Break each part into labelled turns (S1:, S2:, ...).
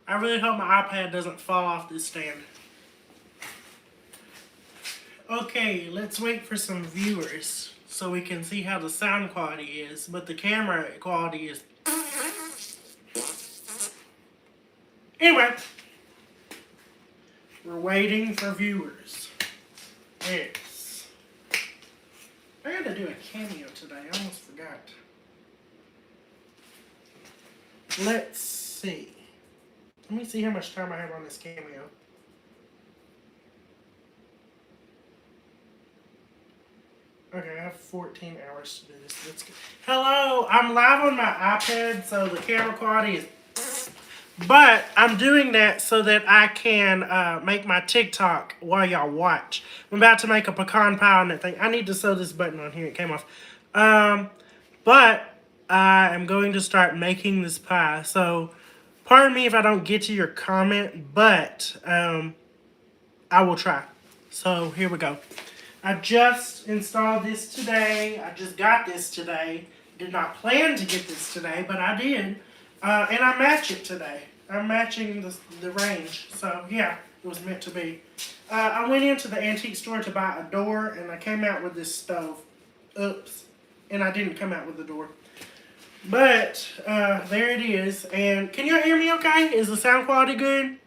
S1: I really hope my iPad doesn't fall off this stand. Okay, let's wait for some viewers so we can see how the sound quality is. But the camera quality is... Anyway, we're waiting for viewers. Yes. I got to do a cameo today. I almost forgot. Let's see. Let me see how much time I have on this cameo. Okay, I have 14 hours to do this. Let's go. Hello, I'm live on my iPad, so the camera quality is... But I'm doing that so that I can make my TikTok while y'all watch. I'm about to make a pecan pie on that thing. I need to sew this button on here. It came off. But I am going to start making this pie. So pardon me if I don't get to your comment, but I will try. So here we go. I just installed this today. I just got this today. Did not plan to get this today, but I did. And I match it today. I'm matching the range. So, yeah, it was meant to be. I went into the antique store to buy a door, and I came out with this stove. Oops. And I didn't come out with the door. But, there it is. And can you hear me okay? Is the sound quality good?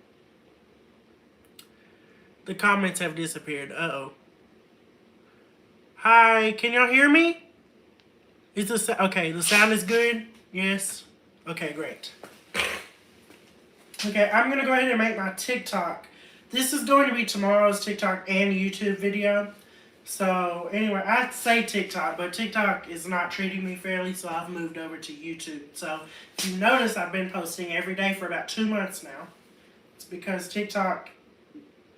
S1: The comments have disappeared. Uh-oh. Hi, can y'all hear me? Is the okay, the sound is good? Yes? Okay, great. Okay, I'm going to go ahead and make my TikTok. This is going to be tomorrow's TikTok and YouTube video. So, anyway, I say TikTok, but TikTok is not treating me fairly, so I've moved over to YouTube. So, if you notice, I've been posting every day for about 2 months now. It's because TikTok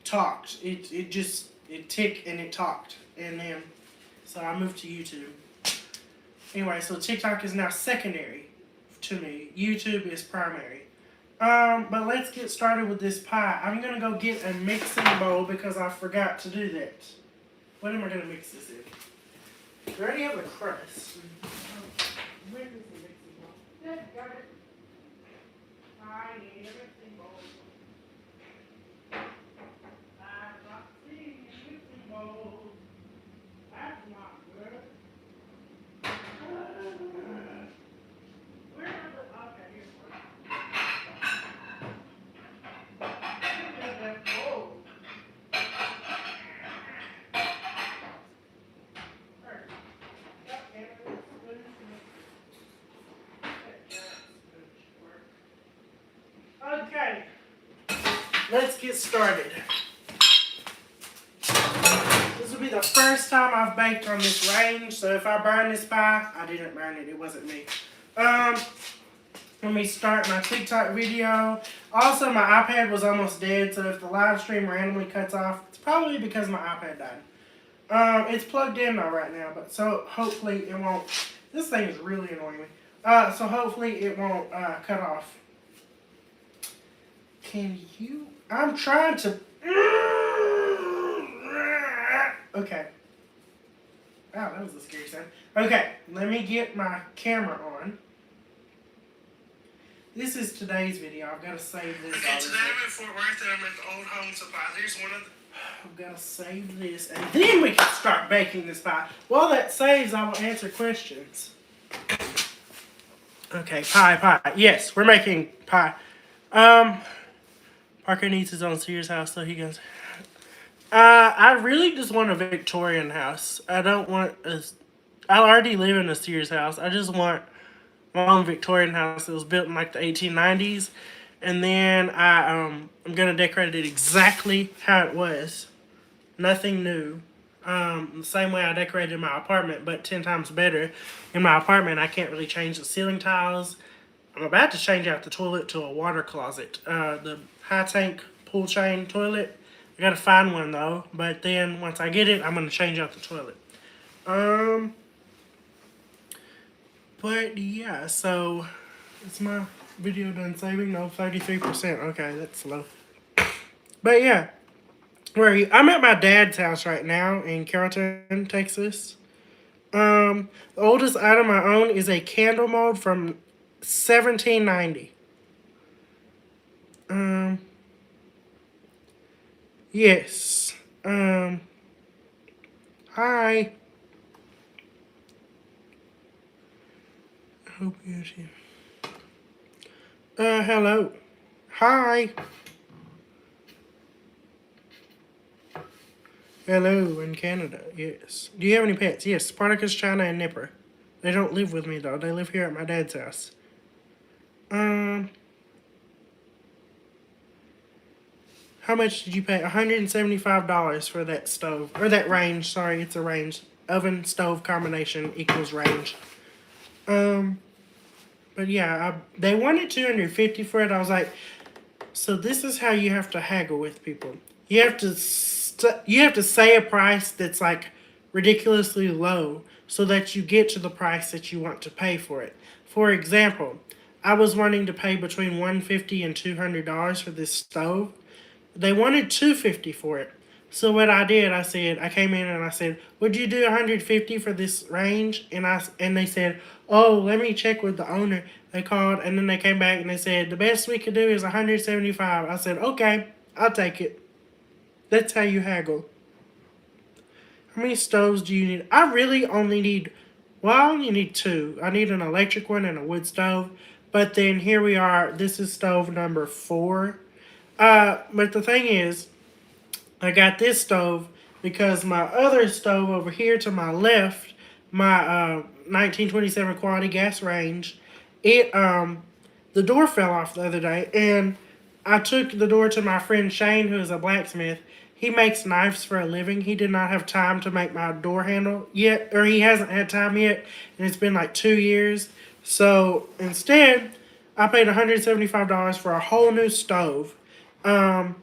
S1: talked. It ticked and it talked. And then, so I moved to YouTube. Anyway, so TikTok is now secondary to me. YouTube is primary. But let's get started with this pie. I'm going to go get a mixing bowl because I forgot to do that. What am I going to mix this in? I already have a crust. Where is the mixing bowl? Yeah, got it. I need a mixing bowl. I'm not seeing a mixing bowl. That's not good. Where are the... Okay, here's one. Okay, let's get started. This will be the first time I've baked on this range, so if I burn this pie, I didn't burn it, it wasn't me. Let me start my TikTok video. Also, my iPad was almost dead, so if the live stream randomly cuts off, it's probably because my iPad died. It's plugged in though right now, but so hopefully it won't. This thing is really annoying me. So hopefully it won't cut off. Can you? I'm trying to. Okay. Wow, that was a scary sound. Okay, let me get my camera on. This is today's video. I've got to save this. Okay, today I'm in Fort Worth and I'm at the Old Home Supply. There's one of the... I've got to save this and then we can start baking this pie. While that saves, I will answer questions. Okay, pie. Yes, we're making pie. Parker needs his own Sears house, so he goes... I really just want a Victorian house. I don't want a... I already live in a Sears house. I just want my own Victorian house that was built in like the 1890s. And then I'm going to decorate it exactly how it was. Nothing new. The same way I decorated my apartment, but 10 times better. In my apartment, I can't really change the ceiling tiles. I'm about to change out the toilet to a water closet. The high tank pull chain toilet. I gotta find one though, but then once I get it, I'm gonna change out the toilet. But yeah, so is my video done saving? No, 33%. Okay, that's low. But yeah, where are you? I'm at my dad's house right now in Carrollton, Texas. The oldest item I own is a candle mold from 1790. Yes. Hi. Hope you're here. Hello. Hi. Hello in Canada. Yes. Do you have any pets? Yes. Spartacus, China, and Nipper. They don't live with me though. They live here at my dad's house. Um, how much did you pay? $175 for that stove or that range. Sorry, it's a range. Oven stove combination equals range. Um, but yeah, they wanted 250 for it. I was like, so this is how you have to haggle with people. You have to you have to say a price that's like ridiculously low so that you get to the price that you want to pay for it. For example, I was wanting to pay between $150 and $200 for this stove. They wanted $250 for it. So what I did, I came in and I said, "Would you do $150 for this range?" And they said, "Oh, let me check with the owner." They called and then they came back and they said, "The best we could do is $175." I said, "Okay, I'll take it." That's how you haggle. How many stoves do you need? I really only need, well, I only need two. I need an electric one and a wood stove. But then here we are. This is stove number 4. But the thing is, I got this stove because my other stove over here to my left, my 1927 quality gas range, it the door fell off the other day, and I took the door to my friend Shane, who is a blacksmith. He makes knives for a living. He did not have time to make my door handle yet, or he hasn't had time yet, and it's been like 2 years. So instead, I paid $175 for a whole new stove. Um,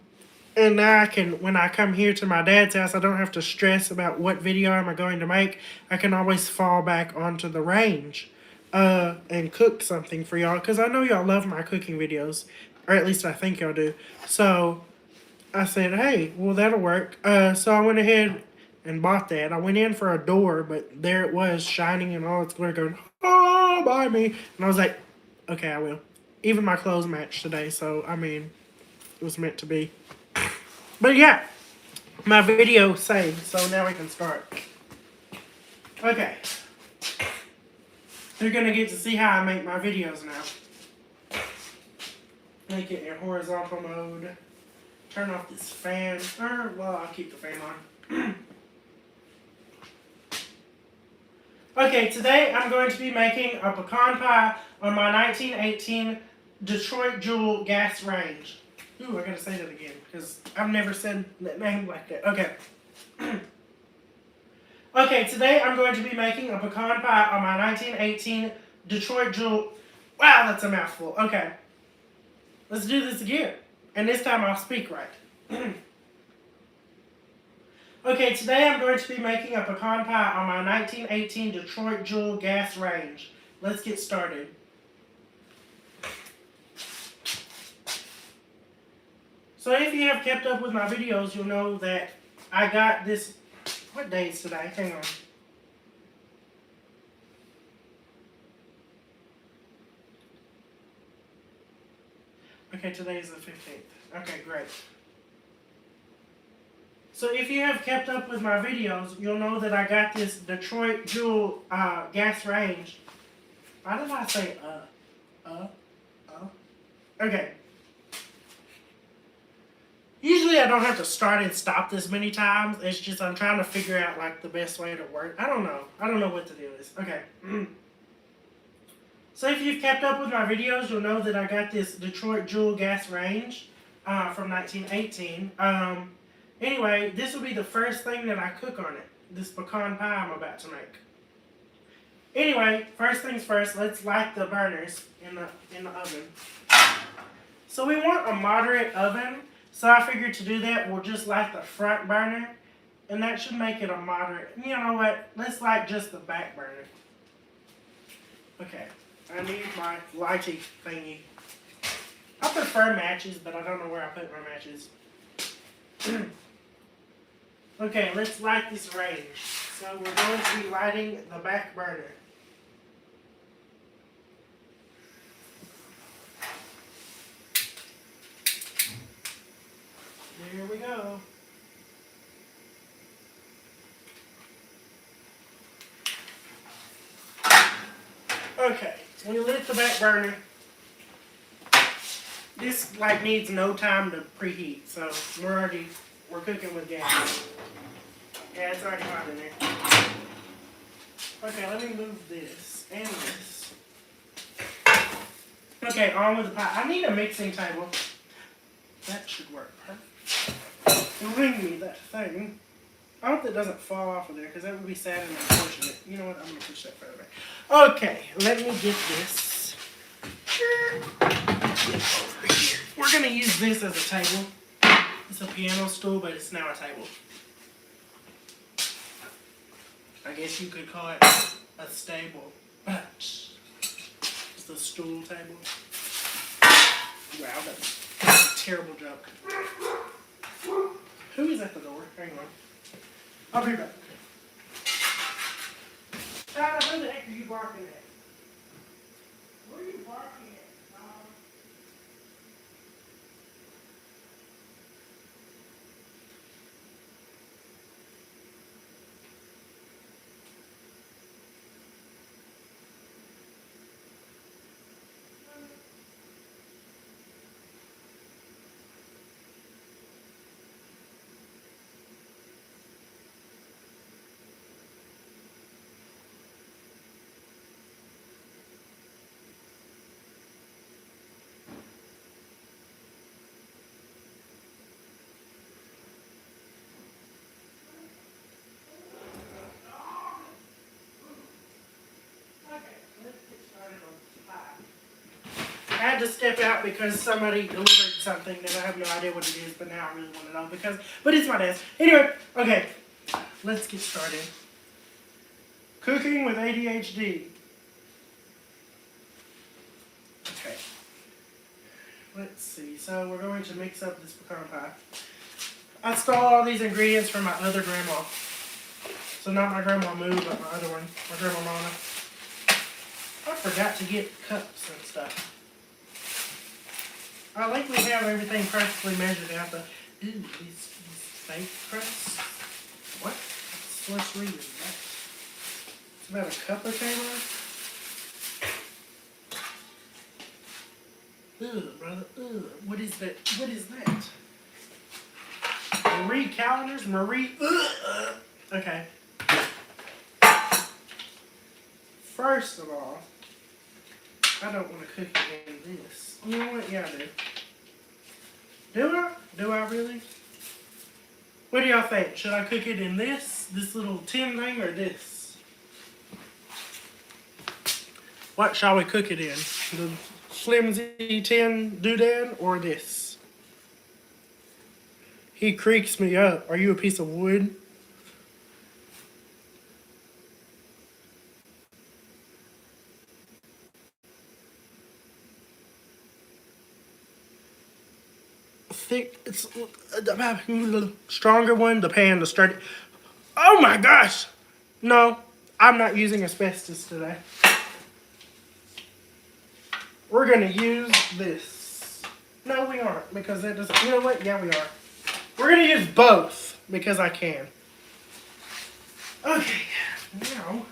S1: and now I can, when I come here to my dad's house, I don't have to stress about what video am I going to make. I can always fall back onto the range, and cook something for y'all because I know y'all love my cooking videos, or at least I think y'all do. So I said, hey, well that'll work. So I went ahead and bought that. I went in for a door, but there it was, shining in all its glory, going, "Oh, buy me!" And I was like, okay, I will. Even my clothes match today, so I mean, it was meant to be. But yeah, my video saved, so now we can start. Okay. You're gonna get to see how I make my videos now. Make it in horizontal mode. Turn off this fan. Well, I'll keep the fan on. Okay, today I'm going to be making a pecan pie on my 1918 Detroit Jewel gas range. Ooh, I gotta say that again, because I've never said that name like that. Okay. Okay, today I'm going to be making a pecan pie on my 1918 Detroit Jewel. Wow, that's a mouthful. Okay. Let's do this again. And this time I'll speak right. Okay, today I'm going to be making a pecan pie on my 1918 Detroit Jewel gas range. Let's get started. So if you have kept up with my videos, you'll know that I got this. What day is today? Hang on. Okay, today is the 15th. Okay, great. So if you have kept up with my videos, you'll know that I got this Detroit Jewel gas range. Why did I say Okay. Usually I don't have to start and stop this many times. It's just I'm trying to figure out like the best way to work. I don't know. I don't know what the deal is. Okay. So if you've kept up with my videos, you'll know that I got this Detroit Jewel gas range from 1918. Anyway, this will be the first thing that I cook on it. This pecan pie I'm about to make. Anyway, first things first, let's light the burners in the oven. So we want a moderate oven. So I figured to do that, we'll just light the front burner. And that should make it a moderate. You know what? Let's light just the back burner. Okay. I need my lighty thingy. I prefer matches, but I don't know where I put my matches. Okay, let's light this range. So we're going to be lighting the back burner. There we go. Okay, we lit the back burner. This like needs no time to preheat, so we're cooking with gas. Yeah, it's already hot in there. Okay, let me move this and this. Okay, on with the pie. I need a mixing table. That should work perfect. Bring me that thing. I hope that doesn't fall off of there because that would be sad and unfortunate. You know what? I'm going to push that further back. Okay, let me get this over here. We're going to use this as a table. It's a piano stool, but it's now a table. I guess you could call it a stable, but it's the stool table. Wow, that's a terrible joke. Who is at the door? Hang on. I'll be back. Tyler, who the heck are you barking at? Where are you barking at? I had to step out because somebody delivered something that I have no idea what it is, but now I really want to know but it's my desk. Anyway, okay, let's get started. Cooking with ADHD. Okay. Let's see. So we're going to mix up this pecan pie. I stole all these ingredients from my other grandma. So not my grandma Moo, but my other one, my grandma Mona. I forgot to get cups and stuff. I think we have everything perfectly measured out. But ooh, these fake crusts. What? Let's read that. It's about a cup of Taylor. Ugh, brother. Ugh. What is that? What is that? Marie calendars? Marie. Ugh. Okay. First of all, I don't want to cook it in this. You know what? Yeah, I do. Do I? Do I really? What do y'all think? Should I cook it in this little tin thing, or this? What shall we cook it in? The flimsy tin doodad or this? He creaks me up. Are you a piece of wood? Thick, it's stronger one, the pan, the sturdy. Oh my gosh! No, I'm not using asbestos today. We're gonna use this. No, we aren't, because that doesn't, you know what? Yeah, we are. We're gonna use both, because I can. Okay, now,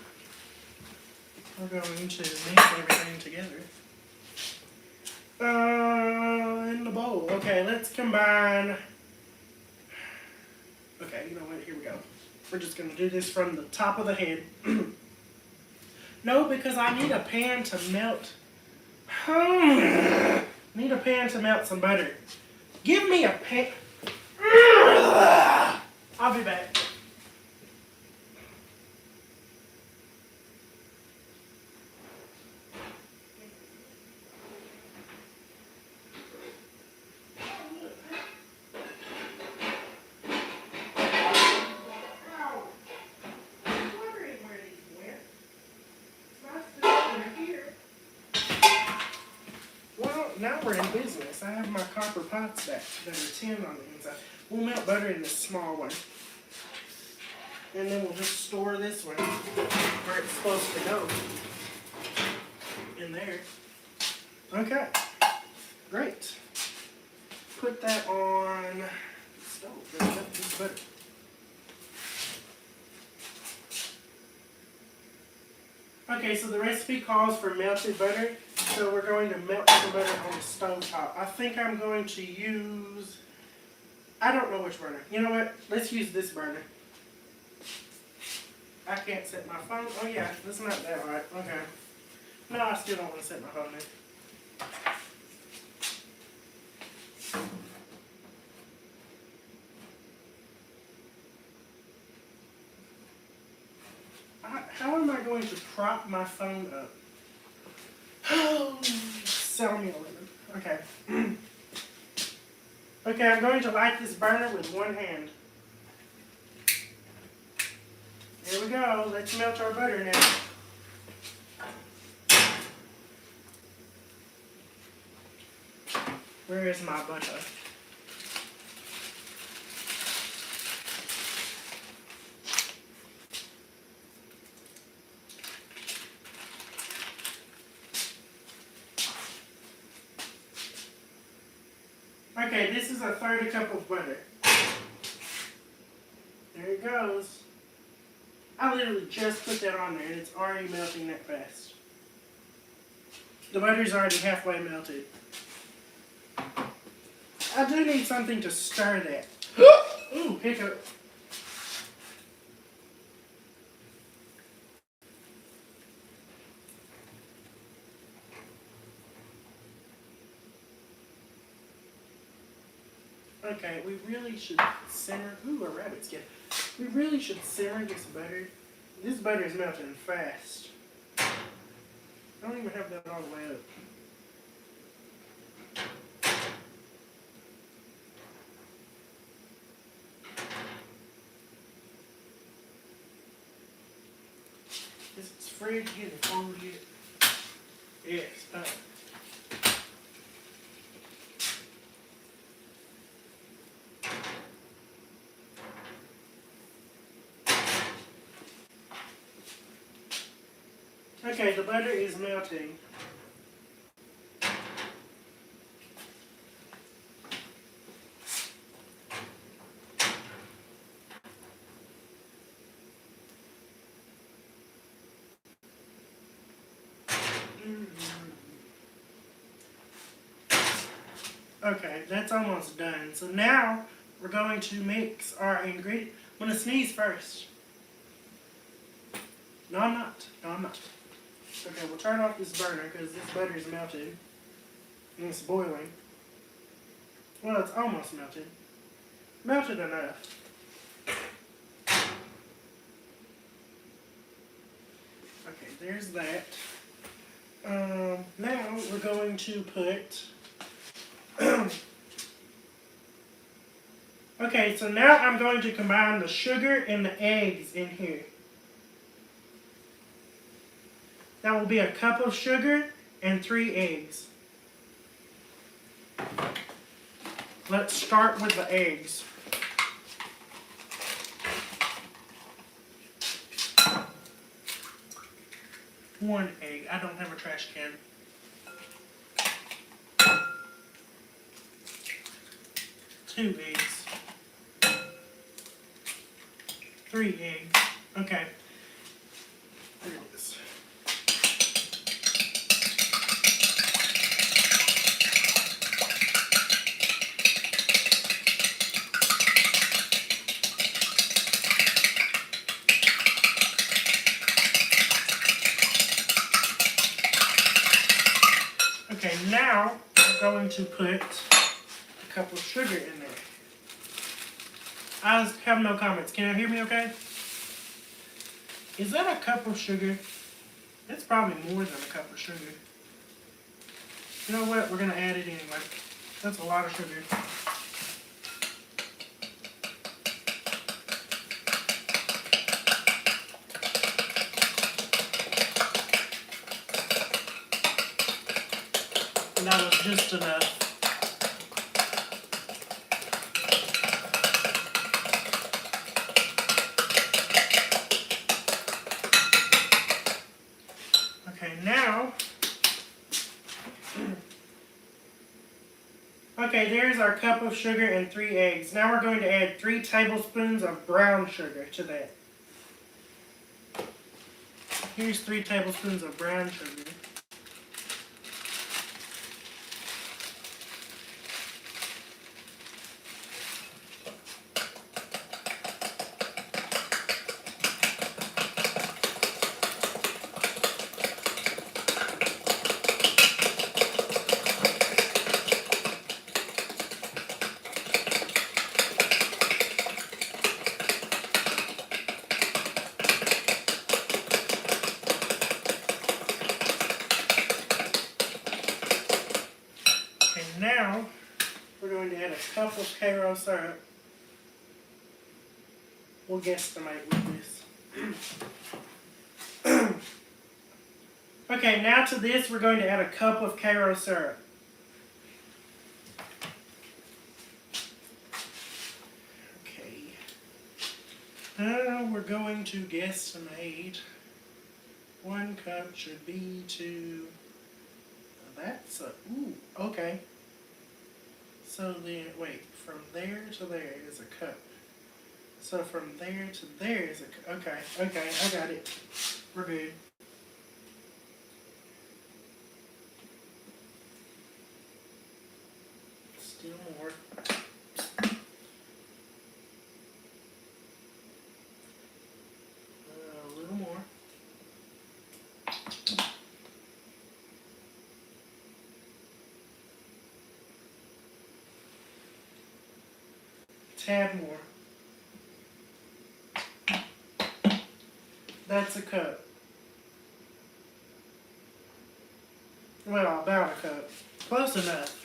S1: we're going to mix everything together. In the bowl. Okay, let's combine. Okay, you know what? Here we go. We're just going to do this from the top of the head. No, because I need a pan to melt. Need a pan to melt some butter. Give me a pan. I'll be back. Now we're in business. I have my copper pots back that are tin on the inside. We'll melt butter in this small one. And then we'll just store this one where it's supposed to go. In there. Okay. Great. Put that on the stove. This butter. Okay, so the recipe calls for melted butter. So we're going to melt the butter on the stove top. I think I'm going to use, I don't know which burner. You know what? Let's use this burner. I can't set my phone. Oh yeah, that's not that right. Okay. No, I still don't want to set my phone there. How am I going to prop my phone up? Oh, sell me a lemon. Okay. Okay, I'm going to light this burner with one hand. There we go. Let's melt our butter now. Where is my butter? Okay, this is 1/3 cup of butter. There it goes. I literally just put that on there and it's already melting that fast. The butter's already halfway melted. I do need something to stir that. Ooh, hiccup. Okay, we really should simmer. Ooh, a rabbit skin. We really should simmer this butter. This butter is melting fast. I don't even have that all the way up. Is it spread yet or fold yet? Yes. Okay, the butter is melting. Okay, that's almost done. So now we're going to mix our ingredient. I'm going to sneeze first. No, I'm not. No, I'm not. Okay, we'll turn off this burner because this butter is melted. And it's boiling. Well, it's almost melted. Melted enough. Okay, there's that. Now we're going to put... Okay, so now I'm going to combine the sugar and the eggs in here. That will be 1 cup of sugar and 3 eggs. Let's start with the eggs. One egg. I don't have a trash can. 2 eggs. 3 eggs. Okay. There it is. Okay, now we're going to put 1 cup of sugar in there. I have no comments. Can you hear me okay? Is that 1 cup of sugar? That's probably more than 1 cup of sugar. You know what? We're going to add it anyway. That's a lot of sugar. And that was just enough. Okay, now, okay, there's our cup of sugar and 3 eggs. Now we're going to add 3 tablespoons of brown sugar to that. Here's 3 tablespoons of brown sugar. And now we're going to add a cup of Karo syrup. We'll guesstimate with this. Okay, now to this we're going to add a cup of Karo syrup. Okay. Now we're going to guesstimate. 1 cup should be 2. That's a, ooh, okay. So then, wait, from there to there is a cup. So from there to there is a cup. Okay, I got it. We're good. Still more. A little more. Tad more. That's a cup. Well, about a cup. Close enough.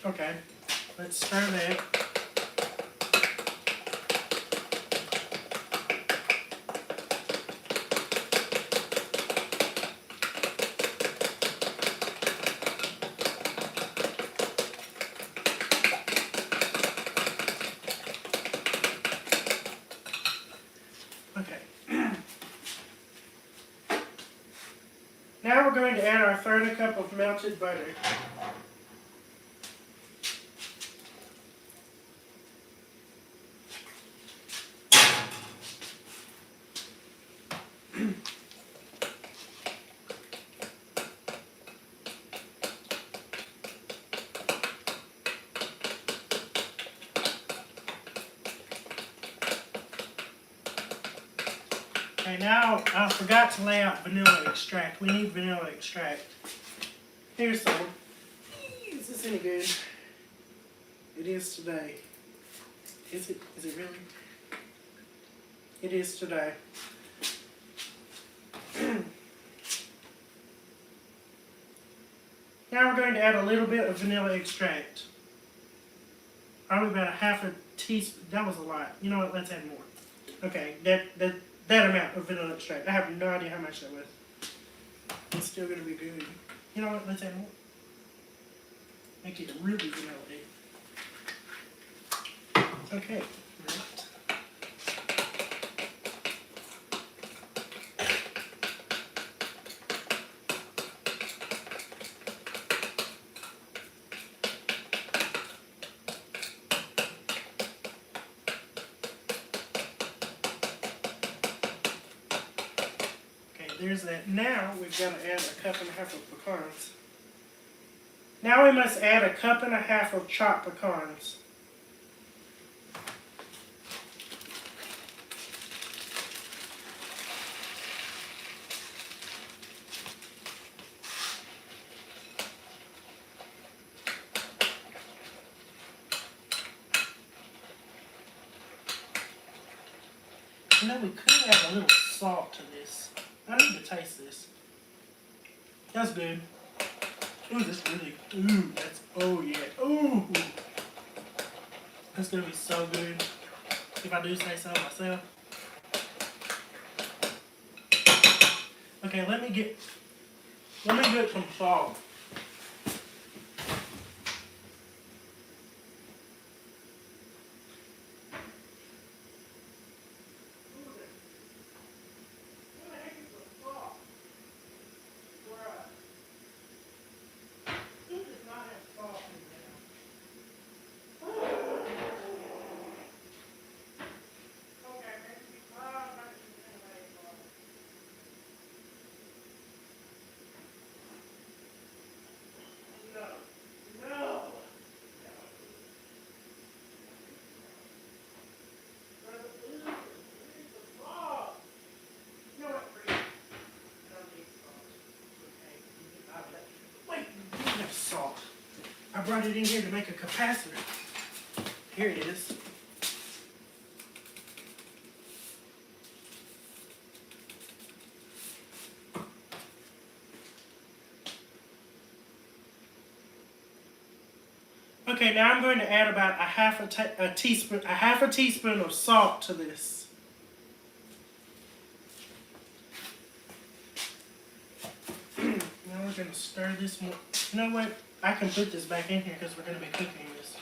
S1: Okay, let's stir that. Okay. Now we're going to add our 1/3 cup of melted butter. Okay, now I forgot to lay out vanilla extract. We need vanilla extract. Here's some. Is this any good? It is today. Is it? Is it really? It is today. Now we're going to add a little bit of vanilla extract. Probably about 1/2 teaspoon. That was a lot. You know what? Let's add more. Okay, that amount of vanilla extract. I have no idea how much that was. It's still going to be good. You know what? Let's add more. Make it really vanilla-y. Okay. Right. There's that. Now we've got to add 1.5 cups of pecans. Now we must add 1.5 cups of chopped pecans. You know, we could add a little salt to this. I need to taste this. That's good. Ooh, that's really, ooh, that's, oh yeah, ooh. That's gonna be so good, if I do say so myself. Okay, let me get some salt. brought it in here to make a capacitor. Here it is. Okay, now I'm going to add about a half a teaspoon of salt to this. Now we're going to stir this more. You know what? I can put this back in here because we're going to be cooking this.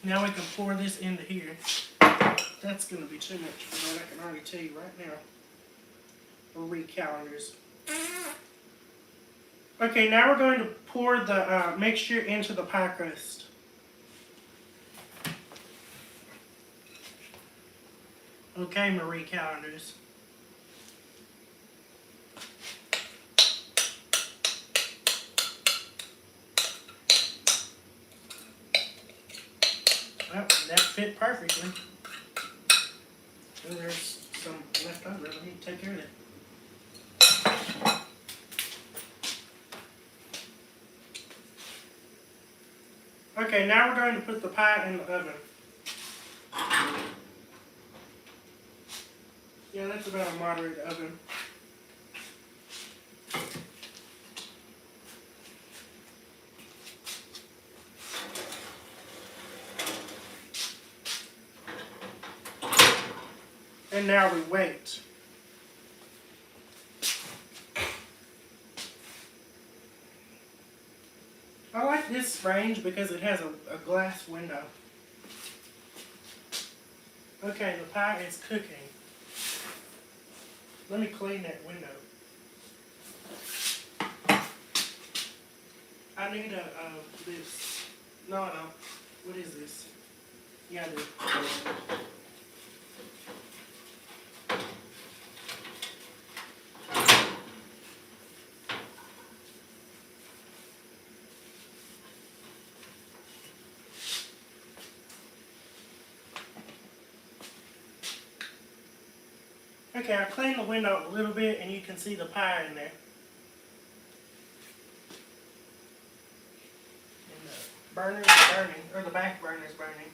S1: Now we can pour this into here. That's going to be too much for that, I can already tell you right now. Marie Callender's. Okay, now we're going to pour the mixture into the pie crust. Okay, Marie Callender's. Well, that fit perfectly. Oh, there's some left over. I need to take care of that. Okay, now we're going to put the pie in the oven. Yeah, that's about a moderate oven. And now we wait. I like this range because it has a glass window. Okay, the pie is cooking. Let me clean that window. I need this. No. What is this? Yeah, I do. Okay, I cleaned the window a little bit and you can see the pie in there. And the burner is burning, or the back burner is burning.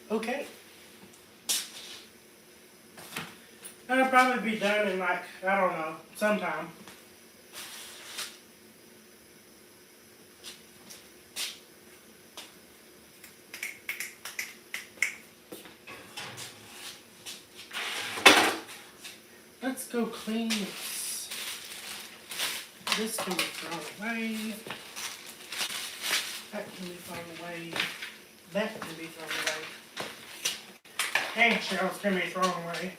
S1: Okay. That'll probably be done in like, I don't know, sometime. Let's go clean this. This can be thrown away. That can be thrown away. That can be thrown away. Eggshells can be thrown away.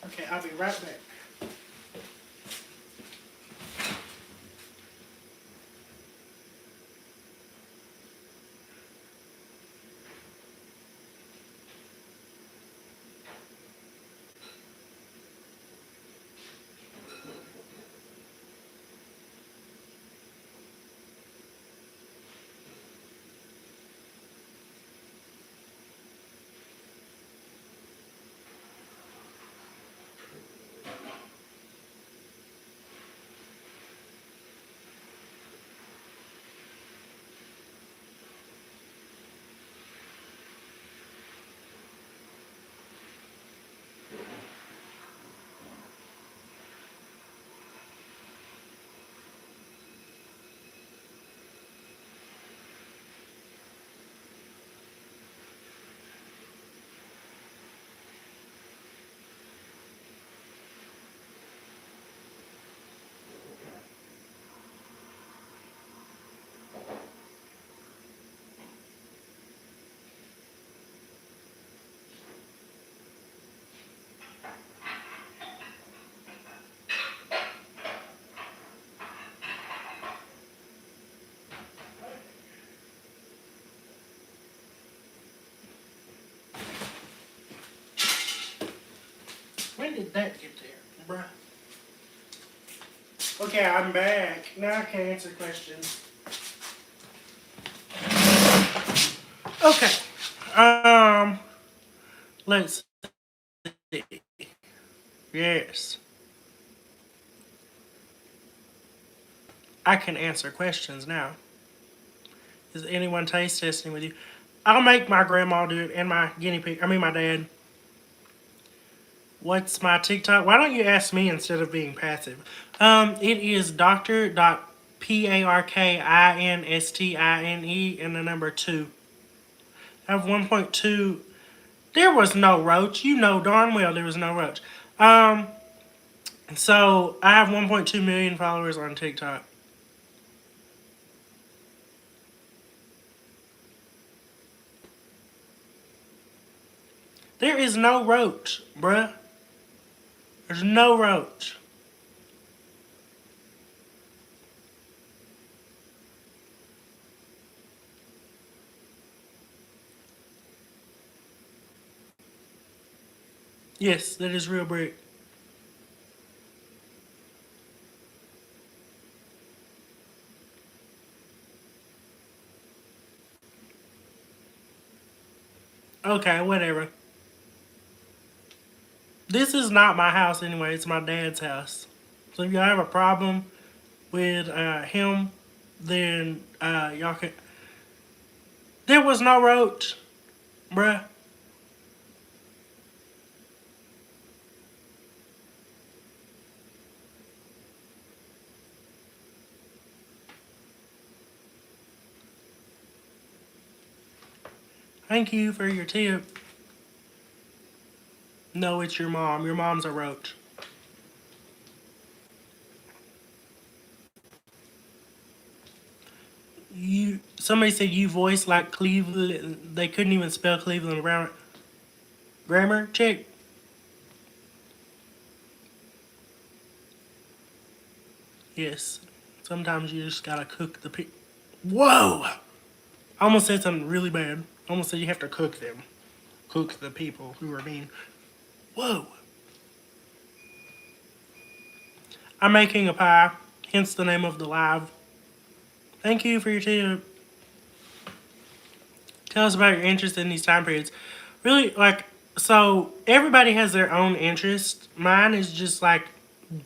S1: Okay, I'll be right back. When did that get there, bruh? Okay, I'm back. Now I can answer questions. Okay. Um, let's see. Yes. I can answer questions now. Is anyone taste testing with you? I'll make my grandma do it and my guinea pig. I mean, my dad. What's my TikTok? Why don't you ask me instead of being passive? It is Dr.PARKINSTINE and the number 2. I have 1.2. There was no roach. You know darn well there was no roach. Um, so I have 1.2 million followers on TikTok. There is no roach, bruh. There's no roach. Yes, that is real brick. Okay, whatever. This is not my house anyway. It's my dad's house. So if y'all have a problem with him, then y'all can. There was no roach, bruh. Thank you for your tip. No, it's your mom. Your mom's a roach. You. Somebody said you voice like Cleveland. They couldn't even spell Cleveland around. Grammar check. Yes. Sometimes you just gotta cook the pig. Whoa! I almost said something really bad. I almost said you have to cook them. Cook the people who are mean. Whoa! I'm making a pie, hence the name of the live. Thank you for your tip. Tell us about your interest in these time periods. Really, like, so everybody has their own interest. Mine is just like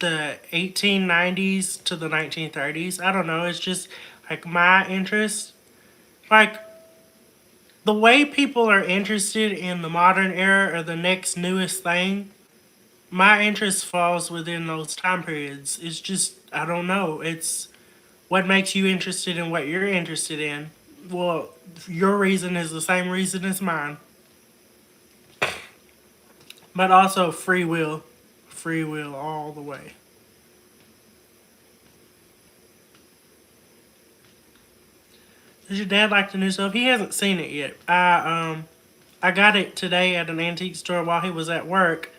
S1: the 1890s to the 1930s. I don't know. It's just like my interest. Like, the way people are interested in the modern era or the next newest thing, my interest falls within those time periods. It's just, I don't know. It's what makes you interested in what you're interested in. Well, your reason is the same reason as mine, but also free will all the way. Does your dad like the new stuff? He hasn't seen it yet. I got it today at an antique store while he was at work,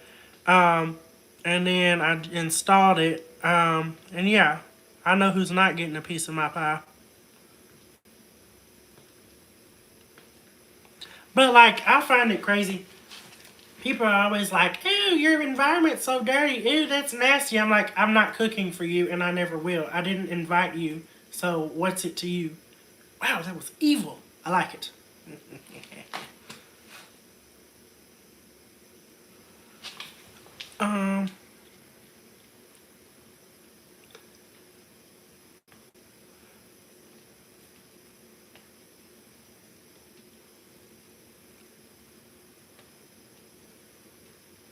S1: um, and then I installed it. And yeah, I know who's not getting a piece of my pie. But like, I find it crazy. People are always like, "Ew, your environment's so dirty. Ew, that's nasty." I'm like, I'm not cooking for you, and I never will. I didn't invite you, so what's it to you? Wow, that was evil. I like it. um,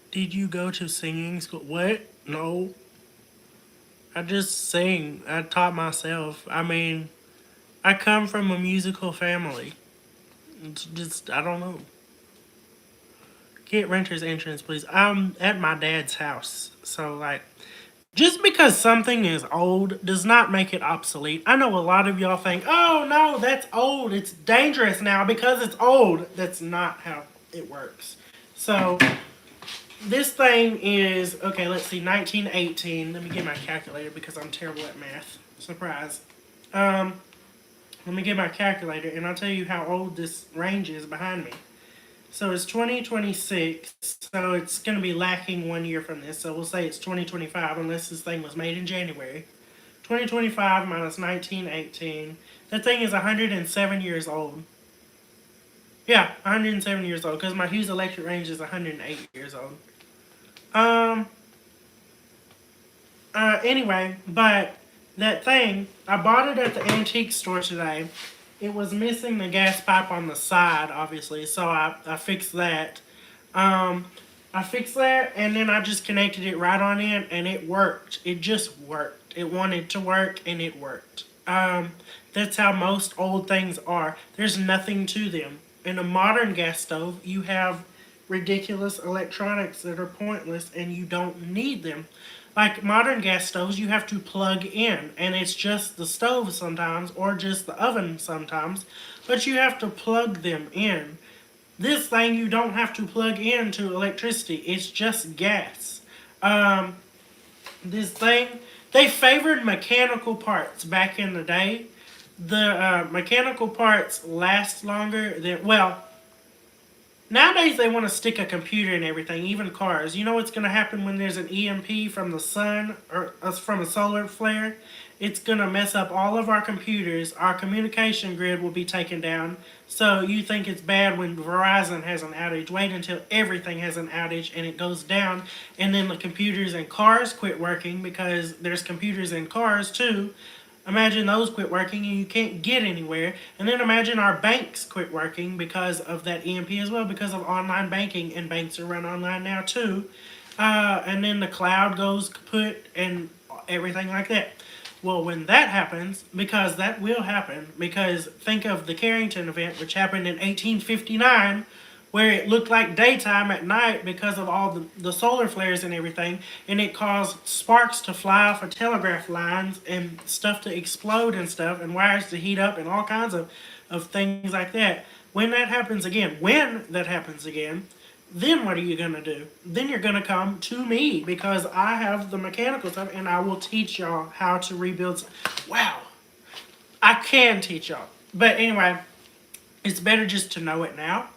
S1: did you go to singing school? What? No, I just sing. I taught myself. I mean, I come from a musical family. It's just, I don't know. Get renter's entrance, please. I'm at my dad's house, so like, just because something is old does not make it obsolete. I know a lot of y'all think, oh no, that's old. It's dangerous now because it's old. That's not how it works. So this thing is, okay, let's see, 1918. Let me get my calculator because I'm terrible at math. Surprise. Um, Let me get my calculator and I'll tell you how old this range is behind me. So it's 2026, so it's going to be lacking 1 year from this. So we'll say it's 2025 unless this thing was made in January. 2025 minus 1918. That thing is 107 years old. Yeah, 107 years old because my Hughes electric range is 108 years old. Um. Anyway, but that thing, I bought it at the antique store today. It was missing the gas pipe on the side, obviously, so I fixed that. Um, I fixed that, and then I just connected it right on in, and it worked. It just worked. It wanted to work, and it worked. That's how most old things are. There's nothing to them. In a modern gas stove, you have ridiculous electronics that are pointless, and you don't need them. Like modern gas stoves, you have to plug in, and it's just the stove sometimes, or just the oven sometimes, but you have to plug them in. This thing you don't have to plug into electricity, it's just gas. Um, this thing, they favored mechanical parts back in the day. The mechanical parts last longer than, well, nowadays they want to stick a computer in everything, even cars. You know what's going to happen when there's an EMP from the sun or from a solar flare? It's going to mess up all of our computers. Our communication grid will be taken down. So you think it's bad when Verizon has an outage. Wait until everything has an outage and it goes down. And then the computers in cars quit working because there's computers in cars too. Imagine those quit working and you can't get anywhere. And then imagine our banks quit working because of that EMP as well, because of online banking, and banks are run online now too. And then the cloud goes kaput and everything like that. Well, when that happens, because that will happen, because think of the Carrington event, which happened in 1859, where it looked like daytime at night because of all the solar flares and everything, and it caused sparks to fly off of telegraph lines and stuff to explode and stuff, and wires to heat up and all kinds of things like that. When that happens again, then what are you going to do? Then you're going to come to me because I have the mechanical stuff and I will teach y'all how to rebuild. Wow. I can teach y'all. But anyway, it's better just to know it now.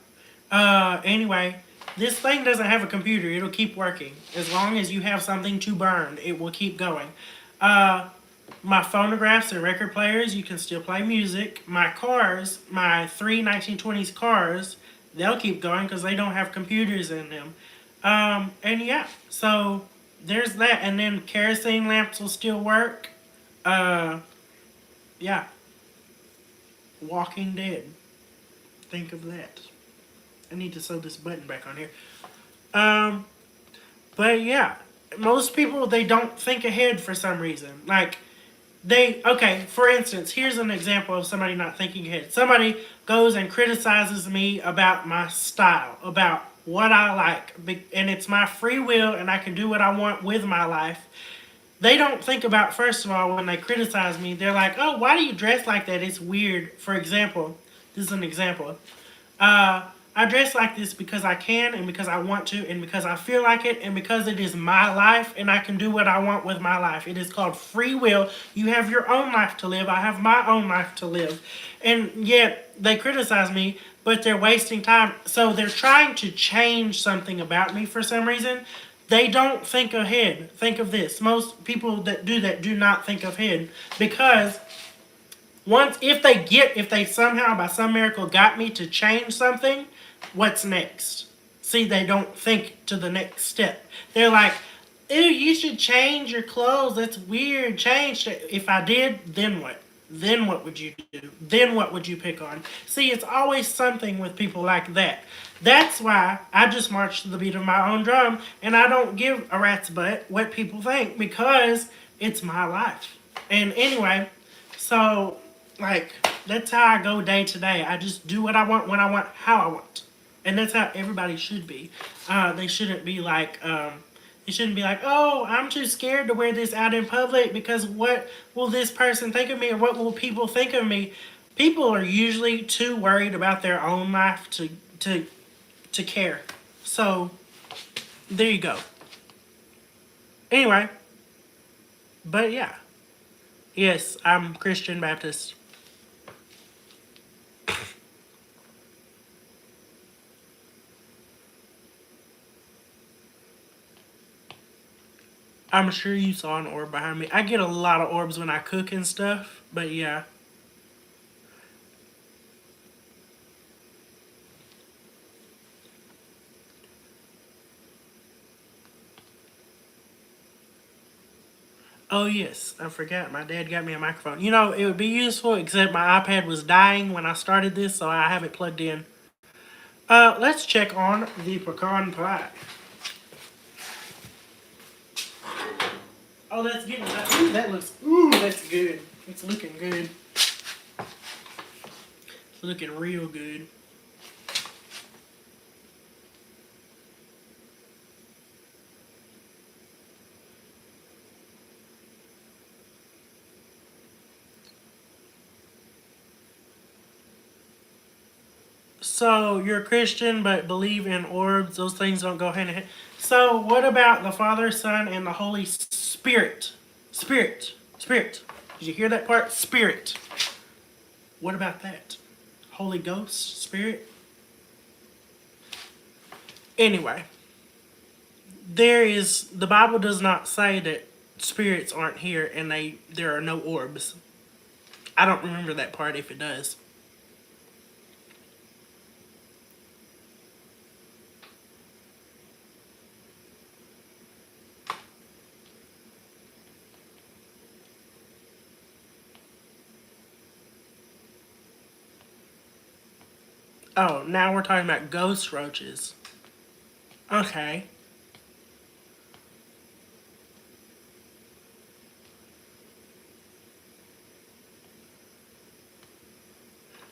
S1: Anyway, this thing doesn't have a computer. It'll keep working. As long as you have something to burn, it will keep going. My phonographs and record players, you can still play music. My cars, my three 1920s cars, they'll keep going because they don't have computers in them. And yeah, so there's that. And then kerosene lamps will still work. Yeah. Walking Dead. Think of that. I need to sew this button back on here. But yeah, most people, they don't think ahead for some reason. Like, okay, for instance, here's an example of somebody not thinking ahead. Somebody goes and criticizes me about my style, about what I like, and it's my free will and I can do what I want with my life. They don't think about, first of all, when they criticize me, they're like, oh, why do you dress like that? It's weird. For example, this is an example. I dress like this because I can and because I want to and because I feel like it and because it is my life and I can do what I want with my life. It is called free will. You have your own life to live. I have my own life to live. And yet they criticize me, but they're wasting time. So they're trying to change something about me for some reason. They don't think ahead. Think of this. Most people that do that do not think ahead because if they somehow by some miracle got me to change something, what's next? See, they don't think to the next step. They're like, ew, you should change your clothes. That's weird. Change it. If I did, then what? Then what would you do? Then what would you pick on? See, it's always something with people like that. That's why I just march to the beat of my own drum and I don't give a rat's butt what people think because it's my life. And anyway, so like that's how I go day to day. I just do what I want, when I want, how I want. And that's how everybody should be. They shouldn't be like, oh, I'm too scared to wear this out in public because what will this person think of me or what will people think of me? People are usually too worried about their own life to care. So, there you go. Anyway, but yeah. Yes, I'm Christian Baptist. I'm sure you saw an orb behind me. I get a lot of orbs when I cook and stuff, but yeah. Oh yes, I forgot. My dad got me a microphone. You know, it would be useful, except my iPad was dying when I started this, so I have it plugged in. Let's check on the pecan pie. Oh, that's getting. Ooh, that looks. Ooh, that's good. It's looking good. It's looking real good. So you're a Christian but believe in orbs. Those things don't go hand in hand. So what about the Father, Son, and the Holy Spirit? Spirit. Spirit. Did you hear that part? Spirit. What about that? Holy Ghost? Spirit? Anyway, the Bible does not say that spirits aren't here and there are no orbs. I don't remember that part if it does. Oh, now we're talking about ghost roaches. Okay.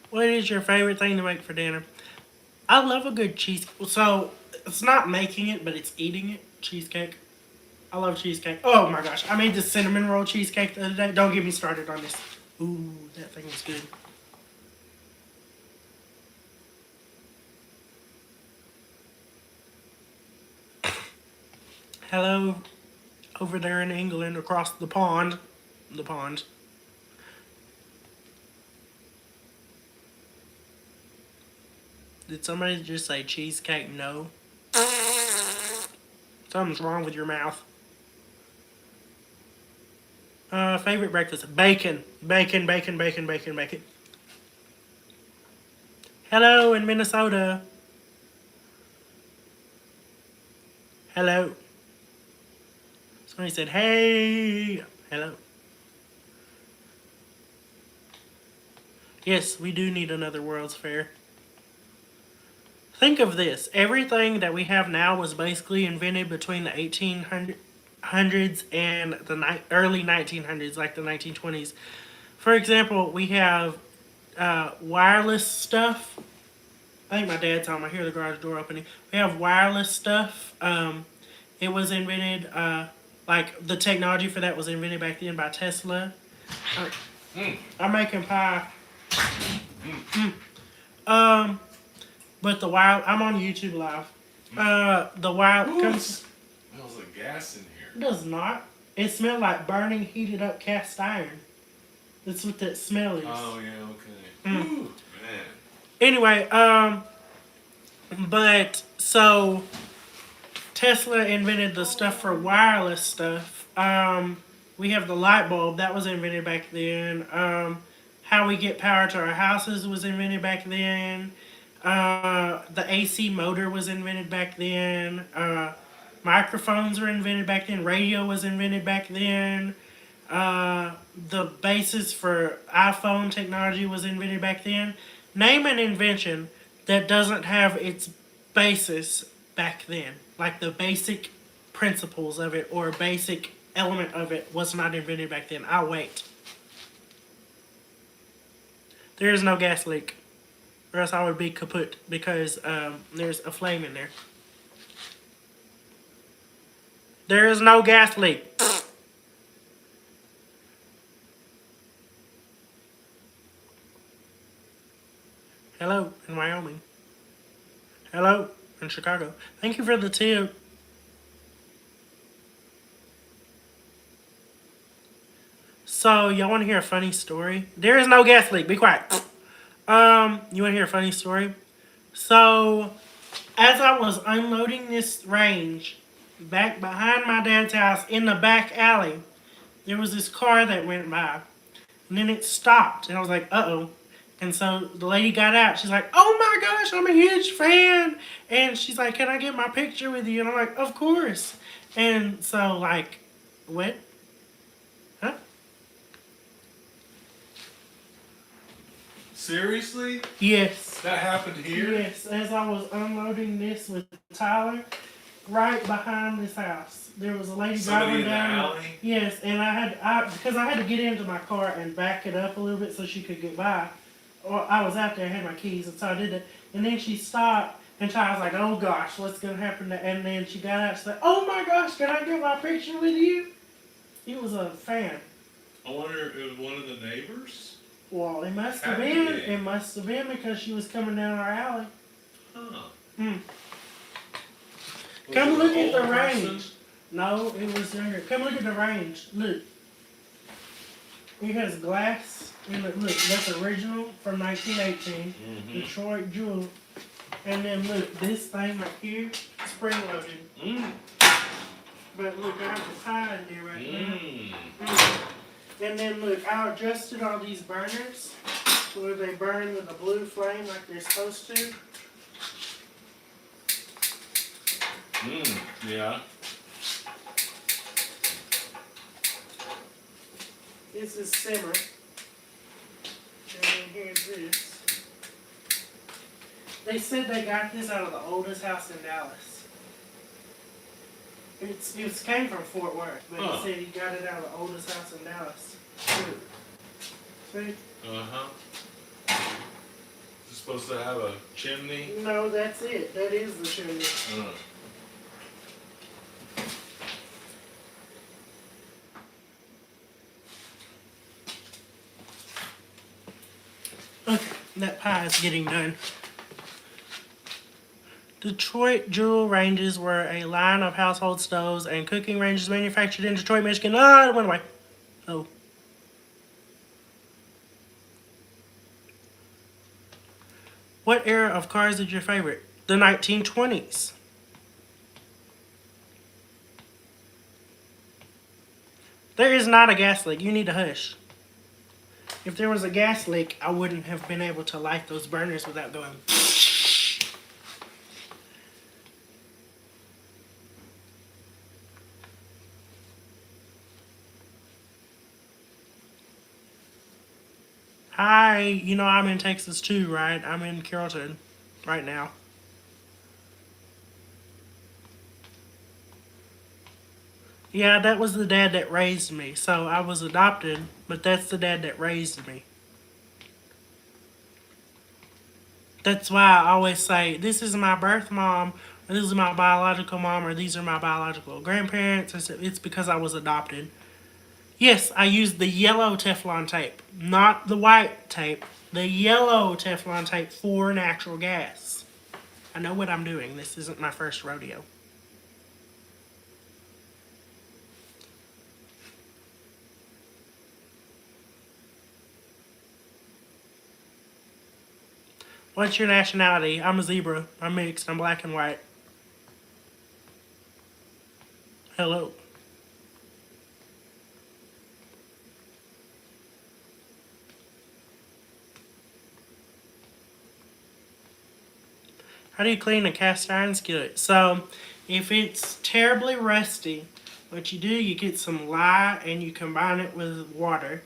S1: What is your favorite thing to make for dinner? I love a good cheese. So it's not making it, but it's eating it. Cheesecake. I love cheesecake. Oh my gosh, I made this cinnamon roll cheesecake the other day. Don't get me started on this. Ooh, that thing was good. Hello, over there in England, across the pond. The pond. Did somebody just say cheesecake? No. Something's wrong with your mouth. Favorite breakfast? Bacon. Bacon, bacon, bacon, bacon, bacon. Hello in Minnesota. Hello. Somebody said, hey. Hello. Yes, we do need another World's Fair. Think of this. Everything that we have now was basically invented between the 1800s and the early 1900s, like the 1920s. For example, we have wireless stuff. I think my dad's home. I hear the garage door opening. We have wireless stuff. It was invented, like the technology for that was invented back then by Tesla. I'm making pie. But the wild, I'm on YouTube Live. The wild comes.
S2: Smells like gas in here.
S1: It does not. It smells like burning, heated up cast iron. That's what that smell is.
S2: Oh yeah, okay. Ooh, man.
S1: Anyway, but so Tesla invented the stuff for wireless stuff. We have the light bulb that was invented back then. How we get power to our houses was invented back then. The AC motor was invented back then. Microphones were invented back then. Radio was invented back then. The basis for iPhone technology was invented back then. Name an invention that doesn't have its basis back then. Like the basic principles of it or basic element of it was not invented back then. I'll wait. There is no gas leak. Or else I would be kaput because there's a flame in there. There is no gas leak. Hello in Wyoming. Hello in Chicago. Thank you for the tip. So, y'all want to hear a funny story? There is no gas leak. Be quiet. You want to hear a funny story? So, as I was unloading this range, back behind my dad's house in the back alley, there was this car that went by. And then it stopped. And I was like, uh-oh. And so the lady got out. She's like, oh my gosh, I'm a huge fan. And she's like, can I get my picture with you? And I'm like, of course. And so, like, what? Huh?
S2: Seriously?
S1: Yes.
S2: That happened here?
S1: Yes. As I was unloading this with Tyler, right behind this house, there was a lady
S2: Somebody
S1: driving
S2: in the
S1: down.
S2: alley?
S1: Yes, and because I had to get into my car and back it up a little bit so she could get by. Or I was out there, I had my keys, and so I did it. And then she stopped, and I was like, "Oh gosh, what's gonna happen?" And then she got out. She's like, "Oh my gosh, can I get my picture with you?" He was a fan.
S2: I wonder if it was one of the neighbors?
S1: Well, it must have
S2: Had to
S1: been.
S2: be.
S1: It must have been because she was coming down our alley.
S2: Huh.
S1: Hmm.
S2: Was
S1: Come
S2: it
S1: look
S2: an
S1: at the
S2: old person?
S1: range. No, it was younger. Come look at the range. Look. It has glass. And look, that's original from 1918. Detroit Jewel. And then look, this thing right here, spring loaded.
S2: Mm.
S1: But look, I have the pie in there right
S2: Mm.
S1: now. And then look, I adjusted all these burners where they burn with a blue flame like they're supposed to.
S2: Mm. Yeah.
S1: This is simmer. And then here's this. They said they got this out of the oldest house in Dallas. It came from Fort Worth, but
S2: Huh.
S1: he said he got it out of the oldest house in Dallas. See?
S2: Uh-huh. Is it supposed to have a chimney?
S1: No, that's it. That is the chimney. Okay, that pie is getting done. Detroit Jewel Ranges were a line of household stoves and cooking ranges manufactured in Detroit, Michigan. Ah, it went away. Oh. What era of cars is your favorite? The 1920s. There is not a gas leak. You need to hush. If there was a gas leak, I wouldn't have been able to light those burners without going. Hi, you know I'm in Texas too, right? I'm in Carrollton right now. Yeah, that was the dad that raised me. So I was adopted, but that's the dad that raised me. That's why I always say, this is my birth mom, or this is my biological mom, or these are my biological grandparents. It's because I was adopted. Yes, I used the yellow Teflon tape, not the white tape. The yellow Teflon tape for natural gas. I know what I'm doing. This isn't my first rodeo. What's your nationality? I'm a zebra. I'm mixed. I'm black and white. Hello. How do you clean a cast iron skillet? So, if it's terribly rusty, what you do, you get some lye and you combine it with water.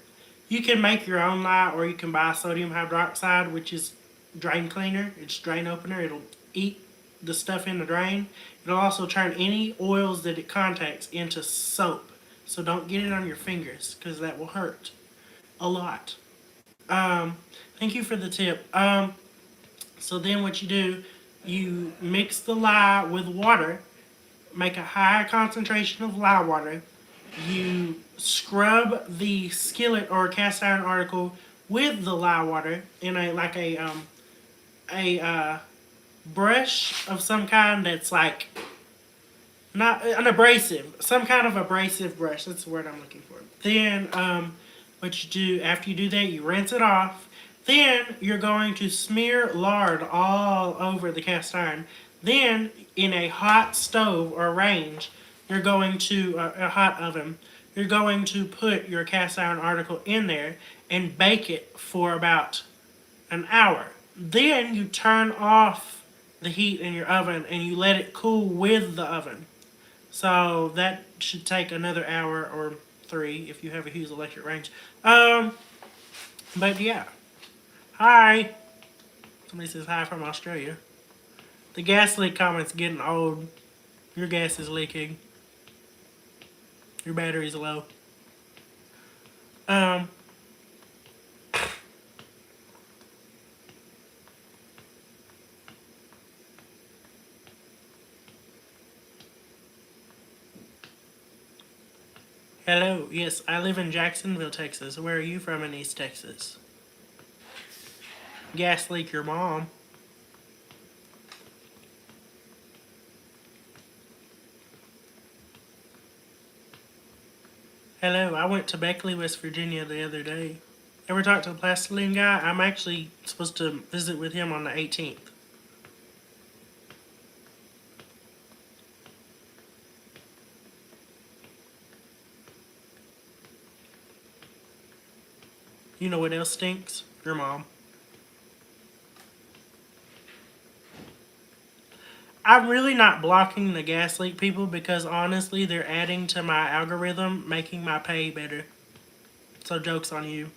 S1: You can make your own lye, or you can buy sodium hydroxide, which is drain cleaner. It's drain opener. It'll eat the stuff in the drain. It'll also turn any oils that it contacts into soap. So don't get it on your fingers, because that will hurt a lot. Thank you for the tip. So then what you do, you mix the lye with water, make a high concentration of lye water. You scrub the skillet or cast iron article with the lye water in a brush of some kind that's like not an abrasive, some kind of abrasive brush. That's the word I'm looking for. Then what you do after you do that, you rinse it off. Then you're going to smear lard all over the cast iron. Then in a hot stove or range, you're going to a hot oven. You're going to put your cast iron article in there and bake it for about an hour. Then you turn off the heat in your oven and you let it cool with the oven. So that should take another hour or three if you have a huge electric range. But yeah. Hi. Somebody says hi from Australia. The gas leak comment's getting old. Your gas is leaking. Your battery's low. Um, Hello. Yes, I live in Jacksonville, Texas. Where are you from in East Texas? Gas leak your mom. Hello, I went to Beckley, West Virginia the other day. Ever talked to the plastiline guy? I'm actually supposed to visit with him on the 18th. You know what else stinks? Your mom. I'm really not blocking the gas leak people because honestly, they're adding to my algorithm, making my pay better. So, joke's on you.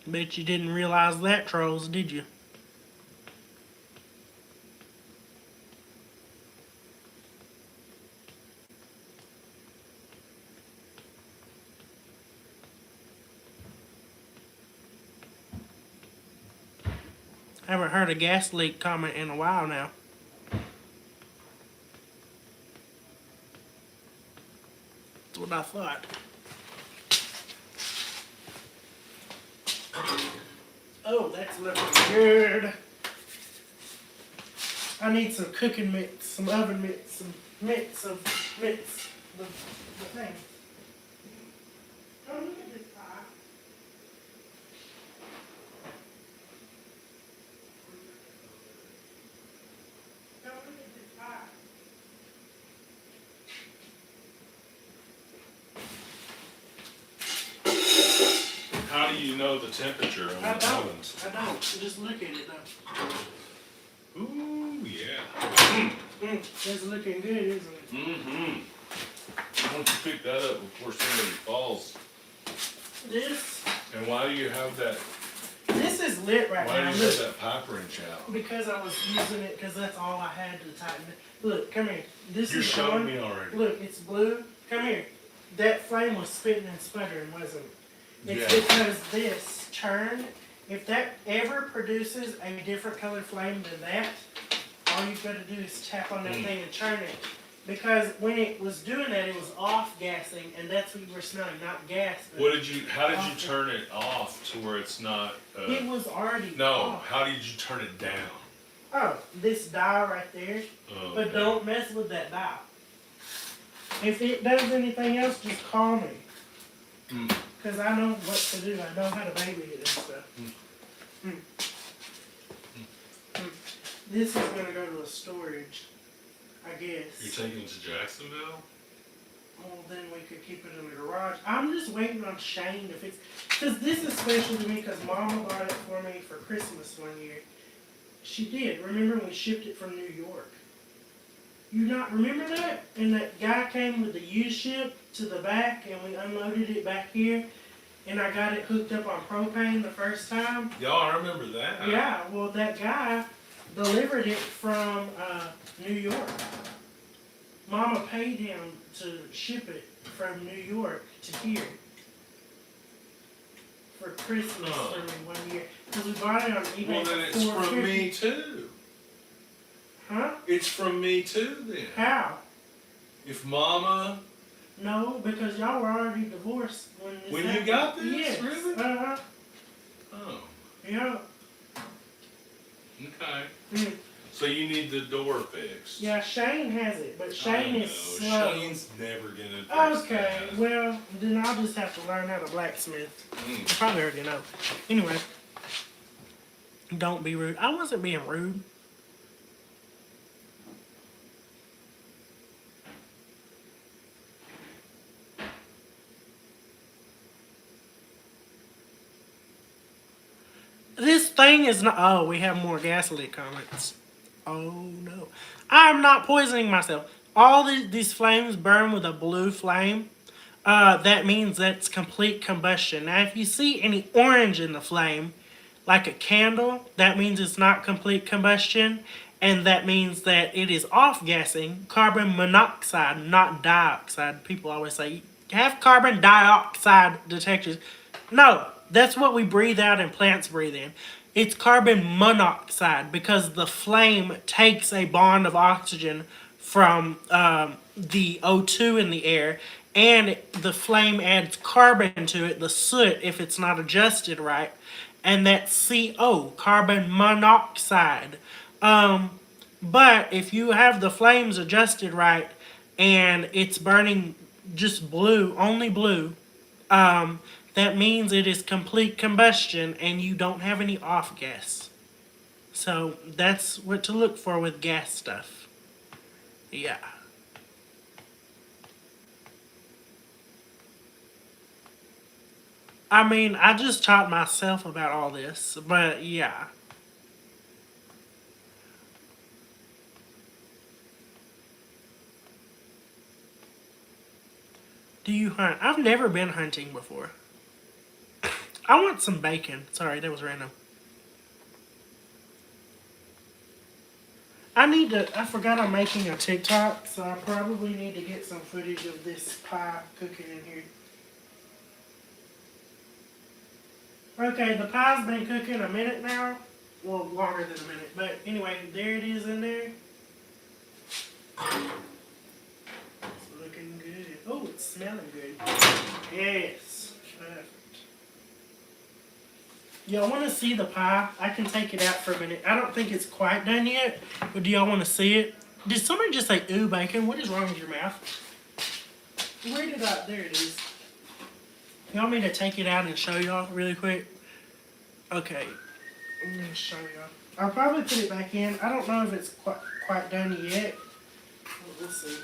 S1: Bet you didn't realize that, trolls, did you? I haven't heard a gas leak comment in a while now. That's what I thought. Oh, that's looking good. I need some cooking mitts, some oven mitts, some mitts of mitts. The thing. Oh, look at this pie. Oh, look at this pie.
S2: How do you know the temperature on
S1: I
S2: the
S1: don't.
S2: ovens?
S1: I don't. Just look at it though.
S2: Ooh, yeah.
S1: It's looking good, isn't it?
S2: Mm-hmm. Why don't you pick that up before somebody falls?
S1: This
S2: And why do you have that?
S1: this is lit right
S2: Why
S1: now.
S2: do you have
S1: Look,
S2: that pipe wrench out?
S1: because I was using it because that's all I had to tighten it. Look, come here. This
S2: You
S1: is
S2: showed
S1: on.
S2: me already.
S1: Look, it's blue. Come here. That flame was spitting and sputtering, wasn't it? It's
S2: Yeah.
S1: because this turned. If that ever produces a different color flame than that, all you've got to do is tap on that thing and turn it. Because when it was doing that, it was off gassing, and that's what you were smelling, not gas. But
S2: How did you turn it off to where it's not?
S1: it was already
S2: No.
S1: off.
S2: How did you turn it down?
S1: Oh, this dial right there.
S2: Oh,
S1: But
S2: okay.
S1: don't mess with that dial. If it does anything else, just call me.
S2: Mm.
S1: Because I know what to do. I know how to baby it and stuff. This is going to go to a storage, I guess.
S2: You're taking it to Jacksonville?
S1: Well, then we could keep it in the garage. I'm just waiting on Shane to fix. Because this is special to me because Mama bought it for me for Christmas one year. She did. Remember when we shipped it from New York? You not remember that? And that guy came with the U-ship to the back and we unloaded it back here. And I got it hooked up on propane the first time.
S2: Y'all, I remember that.
S1: Yeah, well, that guy delivered it from New York. Mama paid him to ship it from New York to here for Christmas for me one year. Because we bought it on eBay
S2: Well, then
S1: for
S2: it's from
S1: $4.50.
S2: me too.
S1: Huh?
S2: It's from me too then.
S1: How?
S2: If Mama,
S1: No, because y'all were already divorced when this
S2: when you
S1: happened.
S2: got this,
S1: Yes.
S2: really?
S1: Uh-huh.
S2: Oh,
S1: Yeah.
S2: okay.
S1: Mm.
S2: So you need the door fixed. fixed.
S1: Yeah, Shane has it, but Shane is slow.
S3: Shane's never gonna fix
S1: Okay,
S3: that.
S1: well, then I'll just have to learn how to blacksmith. You probably already know. Anyway, don't be rude. I wasn't being rude. This thing is not. Oh, we have more gaslit comments. Oh no. I'm not poisoning myself. All these flames burn with a blue flame. That means that's complete combustion. Now, if you see any orange in the flame, like a candle, that means it's not complete combustion. And that means that it is off gassing carbon monoxide, not dioxide. People always say, have carbon dioxide detectors. No, that's what we breathe out and plants breathe in. It's carbon monoxide because the flame takes a bond of oxygen from the O2 in the air, and the flame adds carbon to it, the soot, if it's not adjusted right, and that's CO, carbon monoxide. But if you have the flames adjusted right and it's burning just blue, only blue, that means it is complete combustion and you don't have any off gas. So that's what to look for with gas stuff. Yeah. I mean, I just taught myself about all this, but yeah. Do you hunt? I've never been hunting before. I want some bacon. Sorry, that was random. I forgot I'm making a TikTok, so I probably need to get some footage of this pie cooking in here. Okay, the pie's been cooking a minute now. Well, longer than a minute. But anyway, there it is in there. It's looking good. Oh, it's smelling good. Yes. Perfect. Y'all want to see the pie? I can take it out for a minute. I don't think it's quite done yet, but do y'all want to see it? Did somebody just say, ooh, bacon? What is wrong with your mouth? Where did I? There it is. You want me to take it out and show y'all really quick? Okay. I'm going to show y'all. I'll probably put it back in. I don't know if it's quite done yet. We'll see.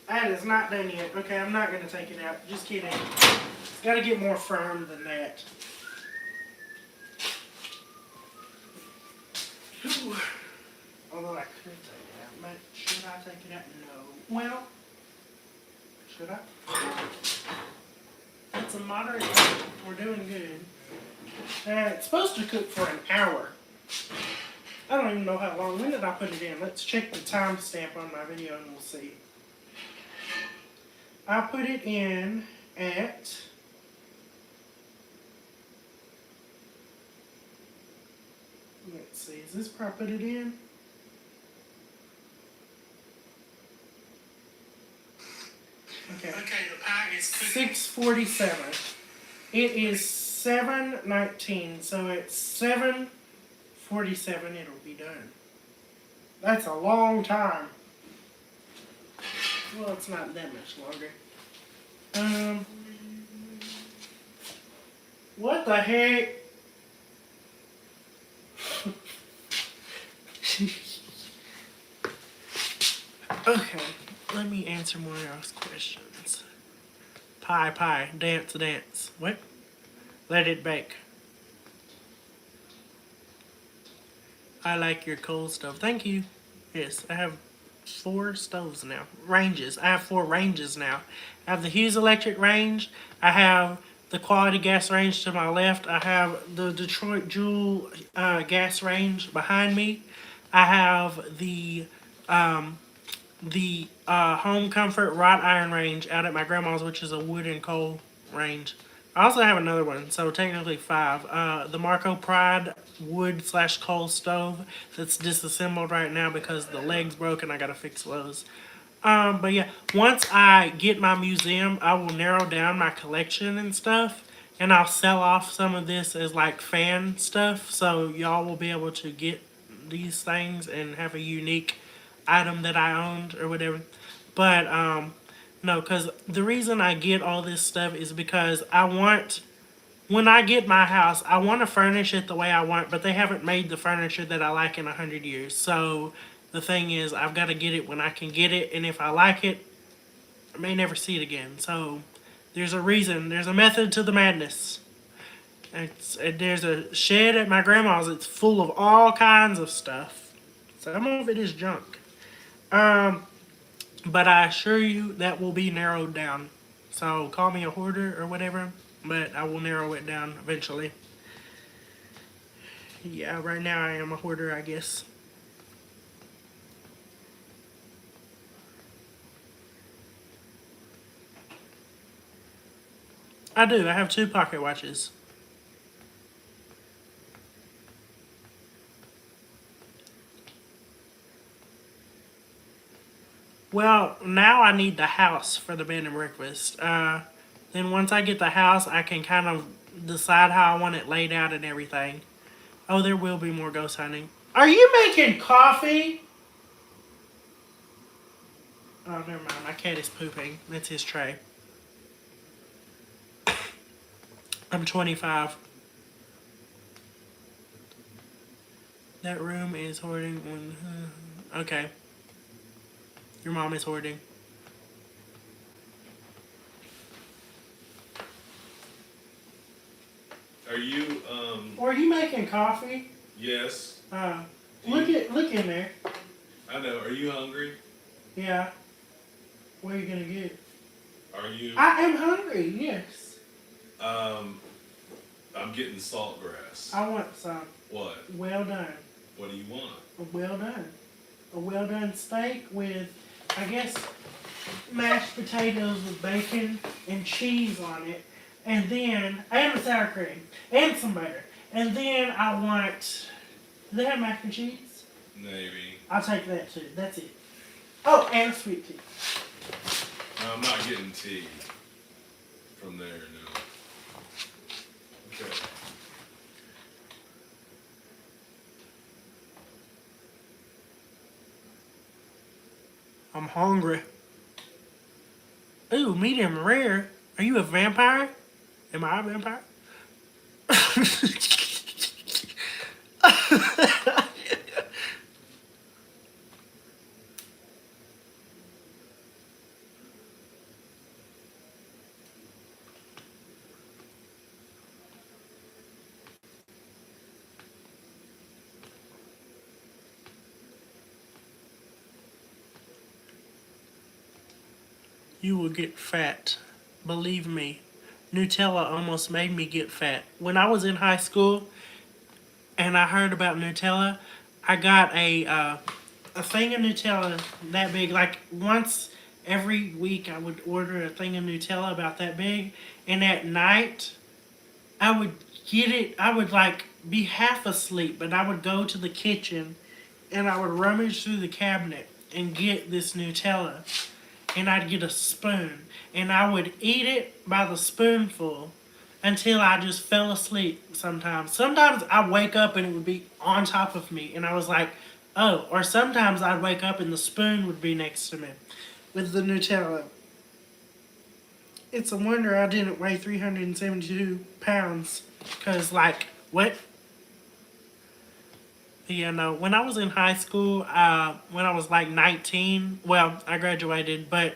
S1: That is not done yet. Okay, I'm not going to take it out. Just kidding. It's got to get more firm than that. Ooh. Although I could take it out. But should I take it out? No. Well, should I? It's a moderate heat. We're doing good. It's supposed to cook for an hour. I don't even know how long. When did I put it in? Let's check the timestamp on my video and we'll see. I put it in at let's see, is this where I put it in? Okay, the pie is 6:47. It is 7:19, so at 7:47 it'll be done. That's a long time. Well, it's not that much longer. What the heck? Okay, let me answer more of y'all's questions. Pie, dance. What? Let it bake. I like your coal stove. Thank you. Yes, I have 4 stoves now. Ranges. I have 4 ranges now. I have the Hughes electric range. I have the quality gas range to my left. I have the Detroit Jewel gas range behind me. I have the Home Comfort wrought iron range out at my grandma's, which is a wood and coal range. I also have another one, so technically 5. The Marco Pride wood/coal stove that's disassembled right now because the leg's broken. I gotta fix those. But yeah, once I get my museum, I will narrow down my collection and stuff, and I'll sell off some of this as like fan stuff, so y'all will be able to get these things and have a unique item that I owned or whatever. But no, because the reason I get all this stuff is because I want, when I get my house, I want to furnish it the way I want, but they haven't made the furniture that I like in 100 years. So the thing is, I've got to get it when I can get it, and if I like it, I may never see it again. So there's a reason, there's a method to the madness. There's a shed at my grandma's. It's full of all kinds of stuff. Some of it is junk. Um, but I assure you that will be narrowed down. So call me a hoarder or whatever, but I will narrow it down eventually. Yeah, right now I am a hoarder, I guess. I do. I have two pocket watches. Well, now I need the house for the bed and breakfast. Then once I get the house, I can kind of decide how I want it laid out and everything. Oh, there will be more ghost hunting. Are you making coffee? Oh, never mind. My cat is pooping. That's his tray. I'm 25. That room is hoarding. Okay. Your mom is hoarding.
S3: Are you,
S1: Or are you making coffee?
S3: yes,
S1: Look in there.
S3: I know, are you hungry?
S1: Yeah. What are you gonna get?
S3: Are you,
S1: I am hungry. Yes.
S3: I'm getting saltgrass.
S1: I want some.
S3: What?
S1: Well done.
S3: What do you want?
S1: Well done. A well done steak with, I guess, mashed potatoes with bacon and cheese on it. And then, and sour cream. And some butter. And then I want, do they have mac and cheese?
S3: Maybe.
S1: I'll take that too. That's it. Oh, and sweet tea.
S3: No, I'm not getting tea from there, no. Okay.
S1: I'm hungry. Ooh, medium rare. Are you a vampire? Am I a vampire? You will get fat. Believe me. Nutella almost made me get fat. When I was in high school and I heard about Nutella, I got a thing of Nutella that big. Like once every week, I would order a thing of Nutella about that big, and at night, I would get it. I would like be half asleep, but I would go to the kitchen and I would rummage through the cabinet and get this Nutella, and I'd get a spoon and I would eat it by the spoonful until I just fell asleep sometimes. Sometimes I'd wake up and it would be on top of me and I was like, oh, or sometimes I'd wake up and the spoon would be next to me with the Nutella. It's a wonder I didn't weigh 372 pounds. Because, like, what? Yeah, no. When I was in high school, when I was like 19, well, I graduated, but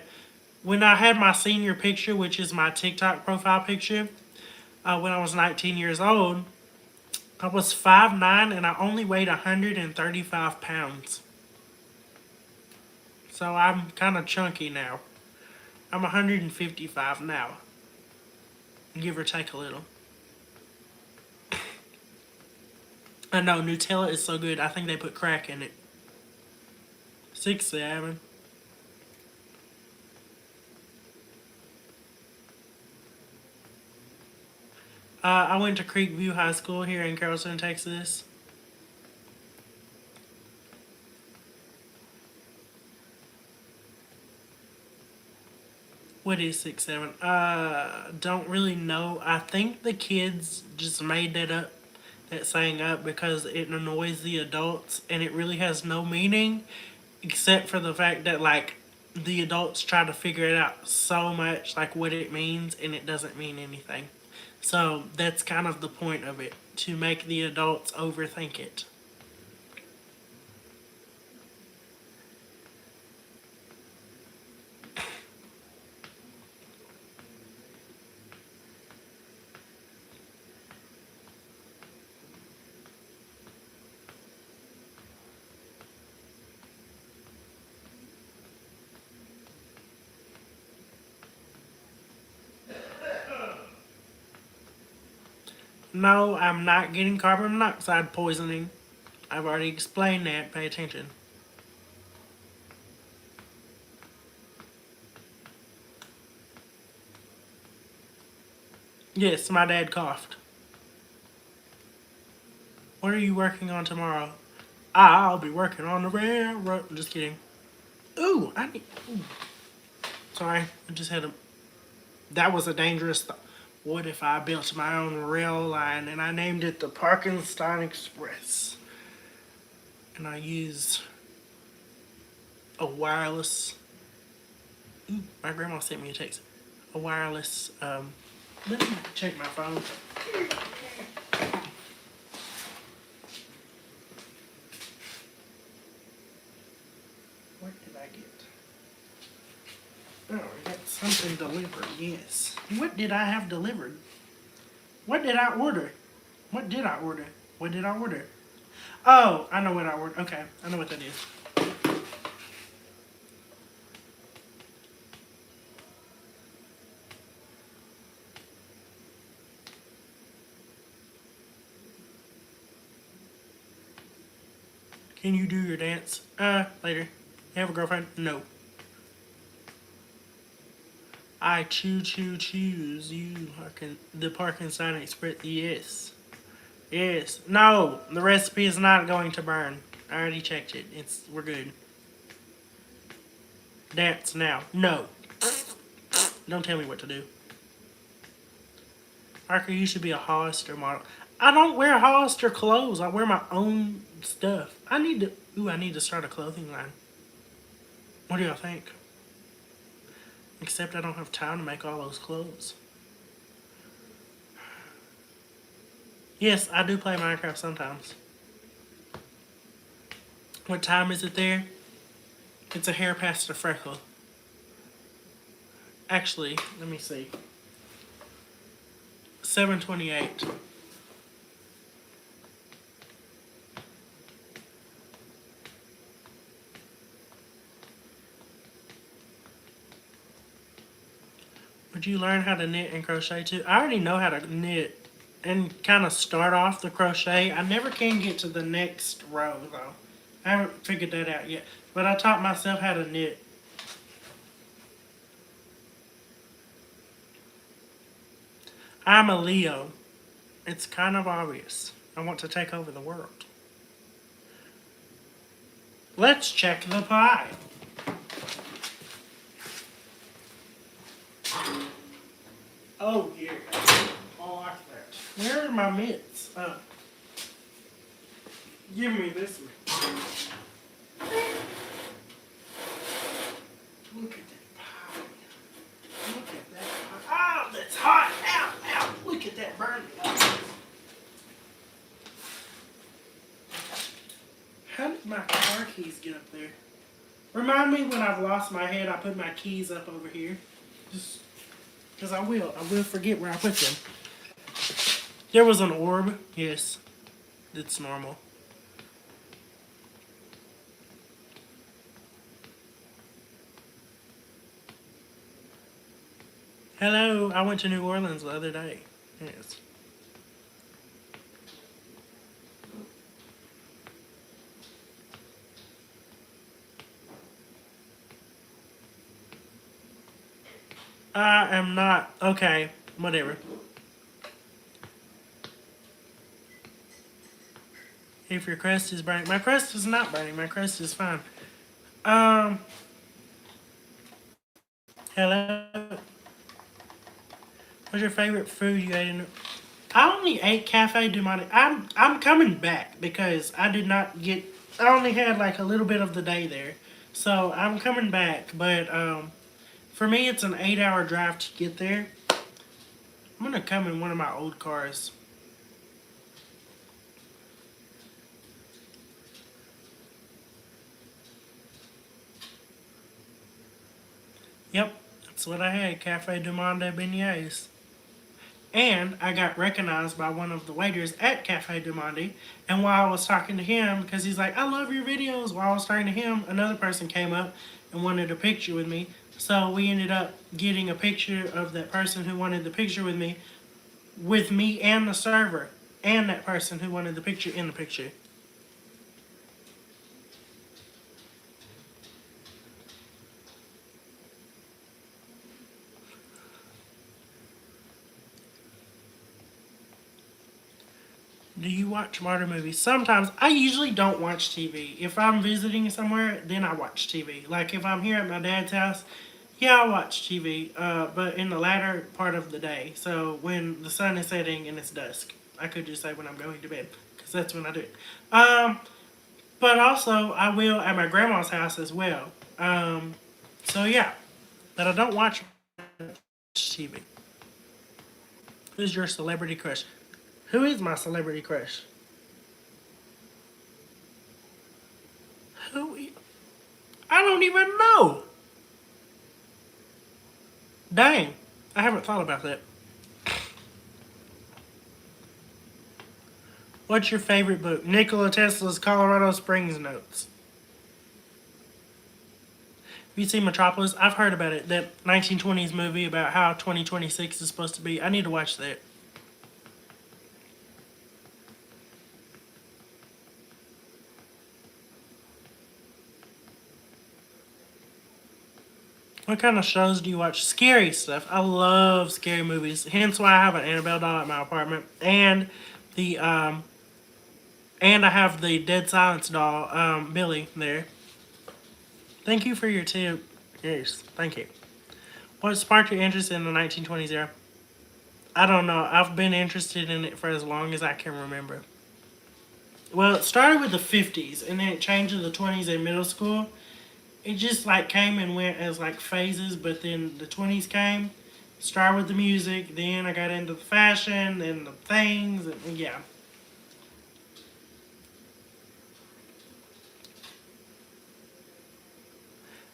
S1: when I had my senior picture, which is my TikTok profile picture, when I was 19 years old, I was 5'9" and I only weighed 135 pounds. So I'm kind of chunky now. I'm 155 now, give or take a little. I know, Nutella is so good. I think they put crack in it. 6'7". I went to Creekview High School here in Carrollton, Texas. What is 6'7"? Don't really know. I think the kids just made that up. that saying up because it annoys the adults and it really has no meaning except for the fact that like the adults try to figure it out so much like what it means and it doesn't mean anything. So that's kind of the point of it, to make the adults overthink it. No, I'm not getting carbon monoxide poisoning. I've already explained that. Pay attention. Yes, my dad coughed. What are you working on tomorrow? I'll be working on the railroad. Just kidding. Ooh, I need. Ooh. Sorry, I just had a. That was a dangerous thought. What if I built my own rail line and I named it the Parkenstein Express? And I used a wireless. Ooh, my grandma sent me a text. A wireless. Let me check my phone. What did I get? Oh, I got something delivered, yes. What did I have delivered? What did I order? What did I order? What did I order? Oh, I know what I ordered. Okay, I know what that is. Can you do your dance? Later. You have a girlfriend? No. I choose you. The Parkinson Express. Yes. Yes. No, the recipe is not going to burn. I already checked it. We're good. Dance now. No. Don't tell me what to do. Parker, you should be a Hollister model. I don't wear Hollister clothes. I wear my own stuff. I need to start a clothing line. What do y'all think? Except I don't have time to make all those clothes. Yes, I do play Minecraft sometimes. What time is it there? It's a hair past a freckle. Actually, let me see. 7:28. Would you learn how to knit and crochet too? I already know how to knit and kind of start off the crochet. I never can get to the next row though. I haven't figured that out yet. But I taught myself how to knit. I'm a Leo. It's kind of obvious. I want to take over the world. Let's check the pie. Oh, yeah. I like that. Where are my mitts? Give me this one. Look at that pie. Look at that pie. Oh, that's hot. Ow, ow. Look at that burning. How did my car keys get up there? Remind me when I've lost my head, I put my keys up over here. Just because I will forget where I put them. There was an orb. Yes, it's normal. Hello, I went to New Orleans the other day. Yes. I am not. Okay, whatever. If your crest is burning. My crest is not burning. My crest is fine. Hello? What's your favorite food you ate in... I only ate Cafe du Monde. I'm coming back because I did not get. I only had like a little bit of the day there, so I'm coming back. But for me, it's an 8-hour drive to get there. I'm gonna come in one of my old cars. Yep, that's what I had. Cafe du Monde beignets. And I got recognized by one of the waiters at Cafe Du Monde. And while I was talking to him, because he's like, I love your videos. While I was talking to him, another person came up and wanted a picture with me. So we ended up getting a picture of that person who wanted the picture with me and the server, and that person who wanted the picture in the picture. Do you watch murder movies? Sometimes. I usually don't watch TV. If I'm visiting somewhere, then I watch TV. Like if I'm here at my dad's house, yeah, I watch TV. But in the latter part of the day, so when the sun is setting and it's dusk, I could just say when I'm going to bed, because that's when I do it. But also I will at my grandma's house as well. So yeah, but I don't watch TV. Who's your celebrity crush? Who is my celebrity crush? Who? I don't even know. Dang, I haven't thought about that. What's your favorite book? Nikola Tesla's Colorado Springs Notes. Have you seen Metropolis? I've heard about it. That 1920s movie about how 2026 is supposed to be. I need to watch that. What kind of shows do you watch? Scary stuff. I love scary movies. Hence why I have an Annabelle doll at my apartment, the and I have the Dead Silence doll, Billy there. Thank you for your tip. Yes, thank you. What sparked your interest in the 1920s era? I don't know. I've been interested in it for as long as I can remember. Well, it started with the 50s, and then it changed to the 20s in middle school. It just like came and went as like phases, but then the 20s came. Started with the music, then I got into the fashion and the things, and yeah.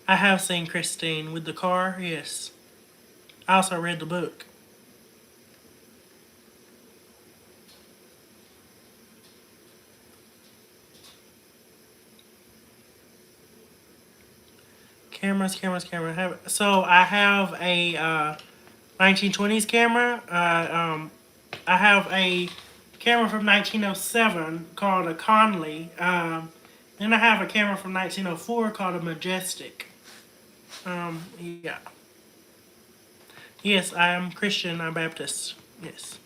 S1: I have seen Christine with the car, yes. I also read the book. Cameras. So I have a 1920s camera. I have a camera from 1907 called a Conley. Then I have a camera from 1904 called a Majestic. Yeah. Yes, I am Christian. I'm Baptist. Yes.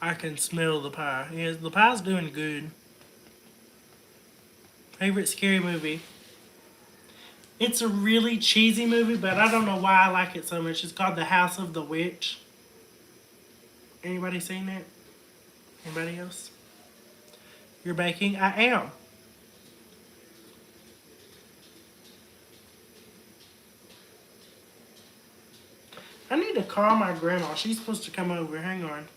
S1: I can smell the pie. Yes, the pie's doing good. Favorite scary movie? It's a really cheesy movie, but I don't know why I like it so much. It's called The House of the Witch. Anybody seen that? Anybody else? You're baking? I am. I need to call my grandma. She's supposed to come over. Hang on.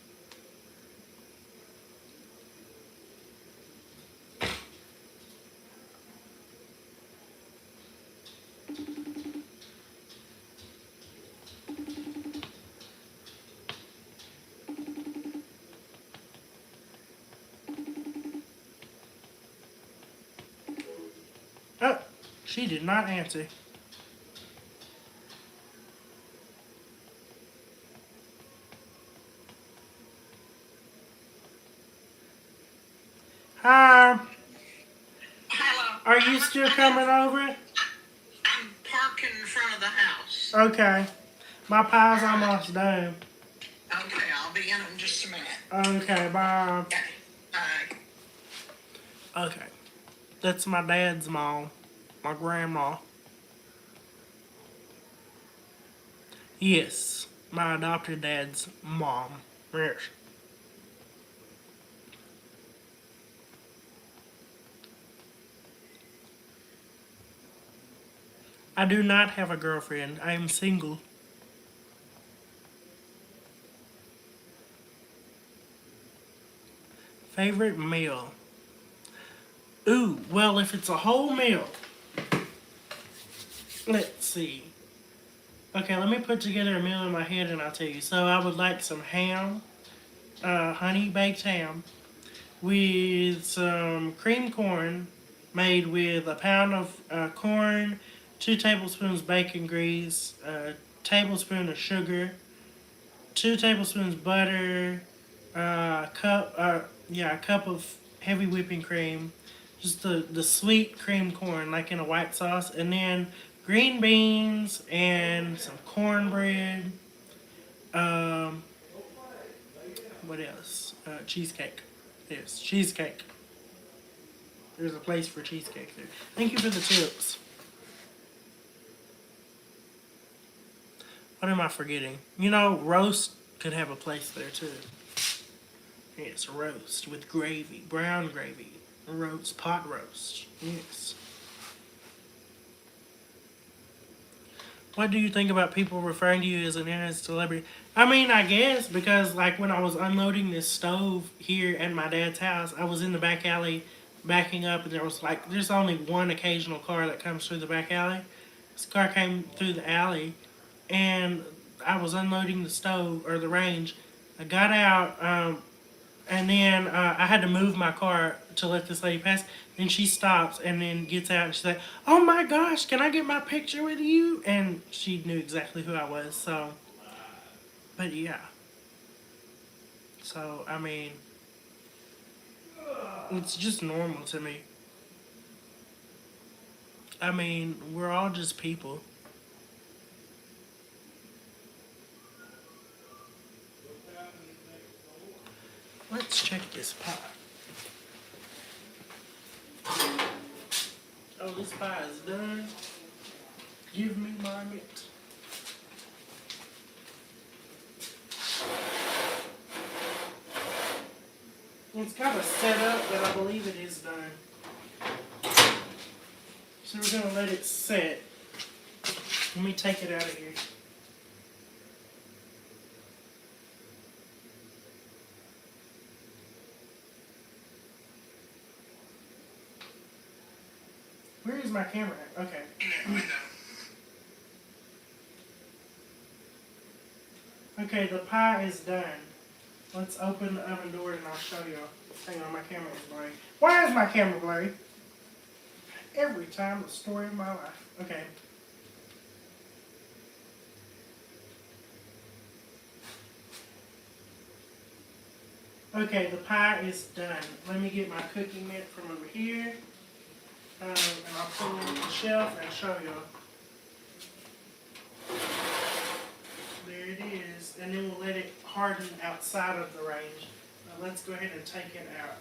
S1: Oh, she did not answer. Hi.
S4: Hello.
S1: Are you still coming over?
S4: I'm parked in front of the house.
S1: Okay. My pie's almost done.
S4: Okay, I'll be in just a minute.
S1: Okay, bye.
S4: Okay.
S1: Okay. That's my dad's mom. My grandma. Yes, my adopted dad's mom. Yes. I do not have a girlfriend. I am single. Favorite meal? Ooh, well, if it's a whole meal, let's see. Okay, let me put together a meal in my head and I'll tell you. So I would like some ham, honey baked ham, with some cream corn made with a pound of corn, 2 tablespoons bacon grease, a tablespoon of sugar, 2 tablespoons butter, a cup of heavy whipping cream, just the sweet cream corn like in a white sauce, and then green beans and some cornbread. Um, what else? Cheesecake. Yes, cheesecake. There's a place for cheesecake there. Thank you for the tips. What am I forgetting? You know, roast could have a place there too. Yes, roast with gravy, brown gravy, roast, pot roast. Yes. What do you think about people referring to you as an internet celebrity? I mean, I guess because like when I was unloading this stove here at my dad's house, I was in the back alley backing up, and there's only one occasional car that comes through the back alley. This car came through the alley, and I was unloading the stove or the range. I got out, and then I had to move my car to let this lady pass. Then she stops and then gets out and she's like, "Oh my gosh, can I get my picture with you?" And she knew exactly who I was. So, but yeah. So I mean, it's just normal to me. I mean, we're all just people. Let's check this pie. Oh, this pie is done. Give me my meat. It's kind of set up, but I believe it is done. So we're gonna let it set. Let me take it out of here. Where is my camera at? Okay.
S4: In that window.
S1: Okay, the pie is done. Let's open the oven door and I'll show you. Hang on, my camera is blurry. Why is my camera blurry? Every time, the story of my life. Okay. Okay, the pie is done. Let me get my cooking mitt from over here. And I'll pull it on the shelf and show you. There it is. And then we'll let it harden outside of the range. Now let's go ahead and take it out.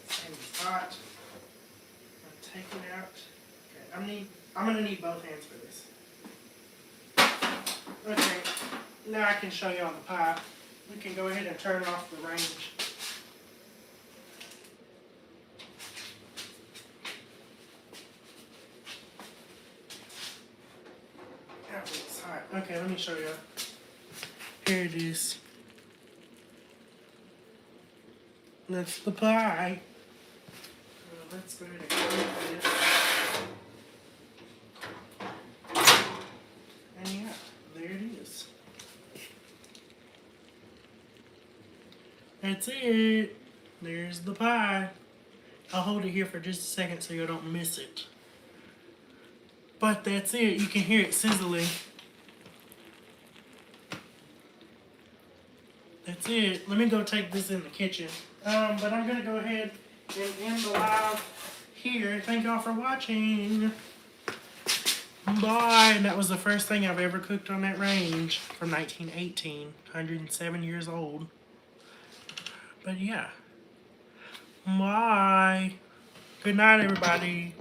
S1: It's hot. Take it out. Okay, I'm gonna need both hands for this. Okay, now I can show you on the pie. We can go ahead and turn off the range. That was hot. Okay, let me show you. Here it is. That's the pie. Let's go ahead and close this. And yeah, there it is. That's it. There's the pie. I'll hold it here for just a second so you don't miss it. But that's it. You can hear it sizzling. That's it. Let me go take this in the kitchen. But I'm going to go ahead and end the live here. Thank y'all for watching. Bye. And that was the first thing I've ever cooked on that range from 1918. 107 years old. But yeah. Bye. Good night, everybody.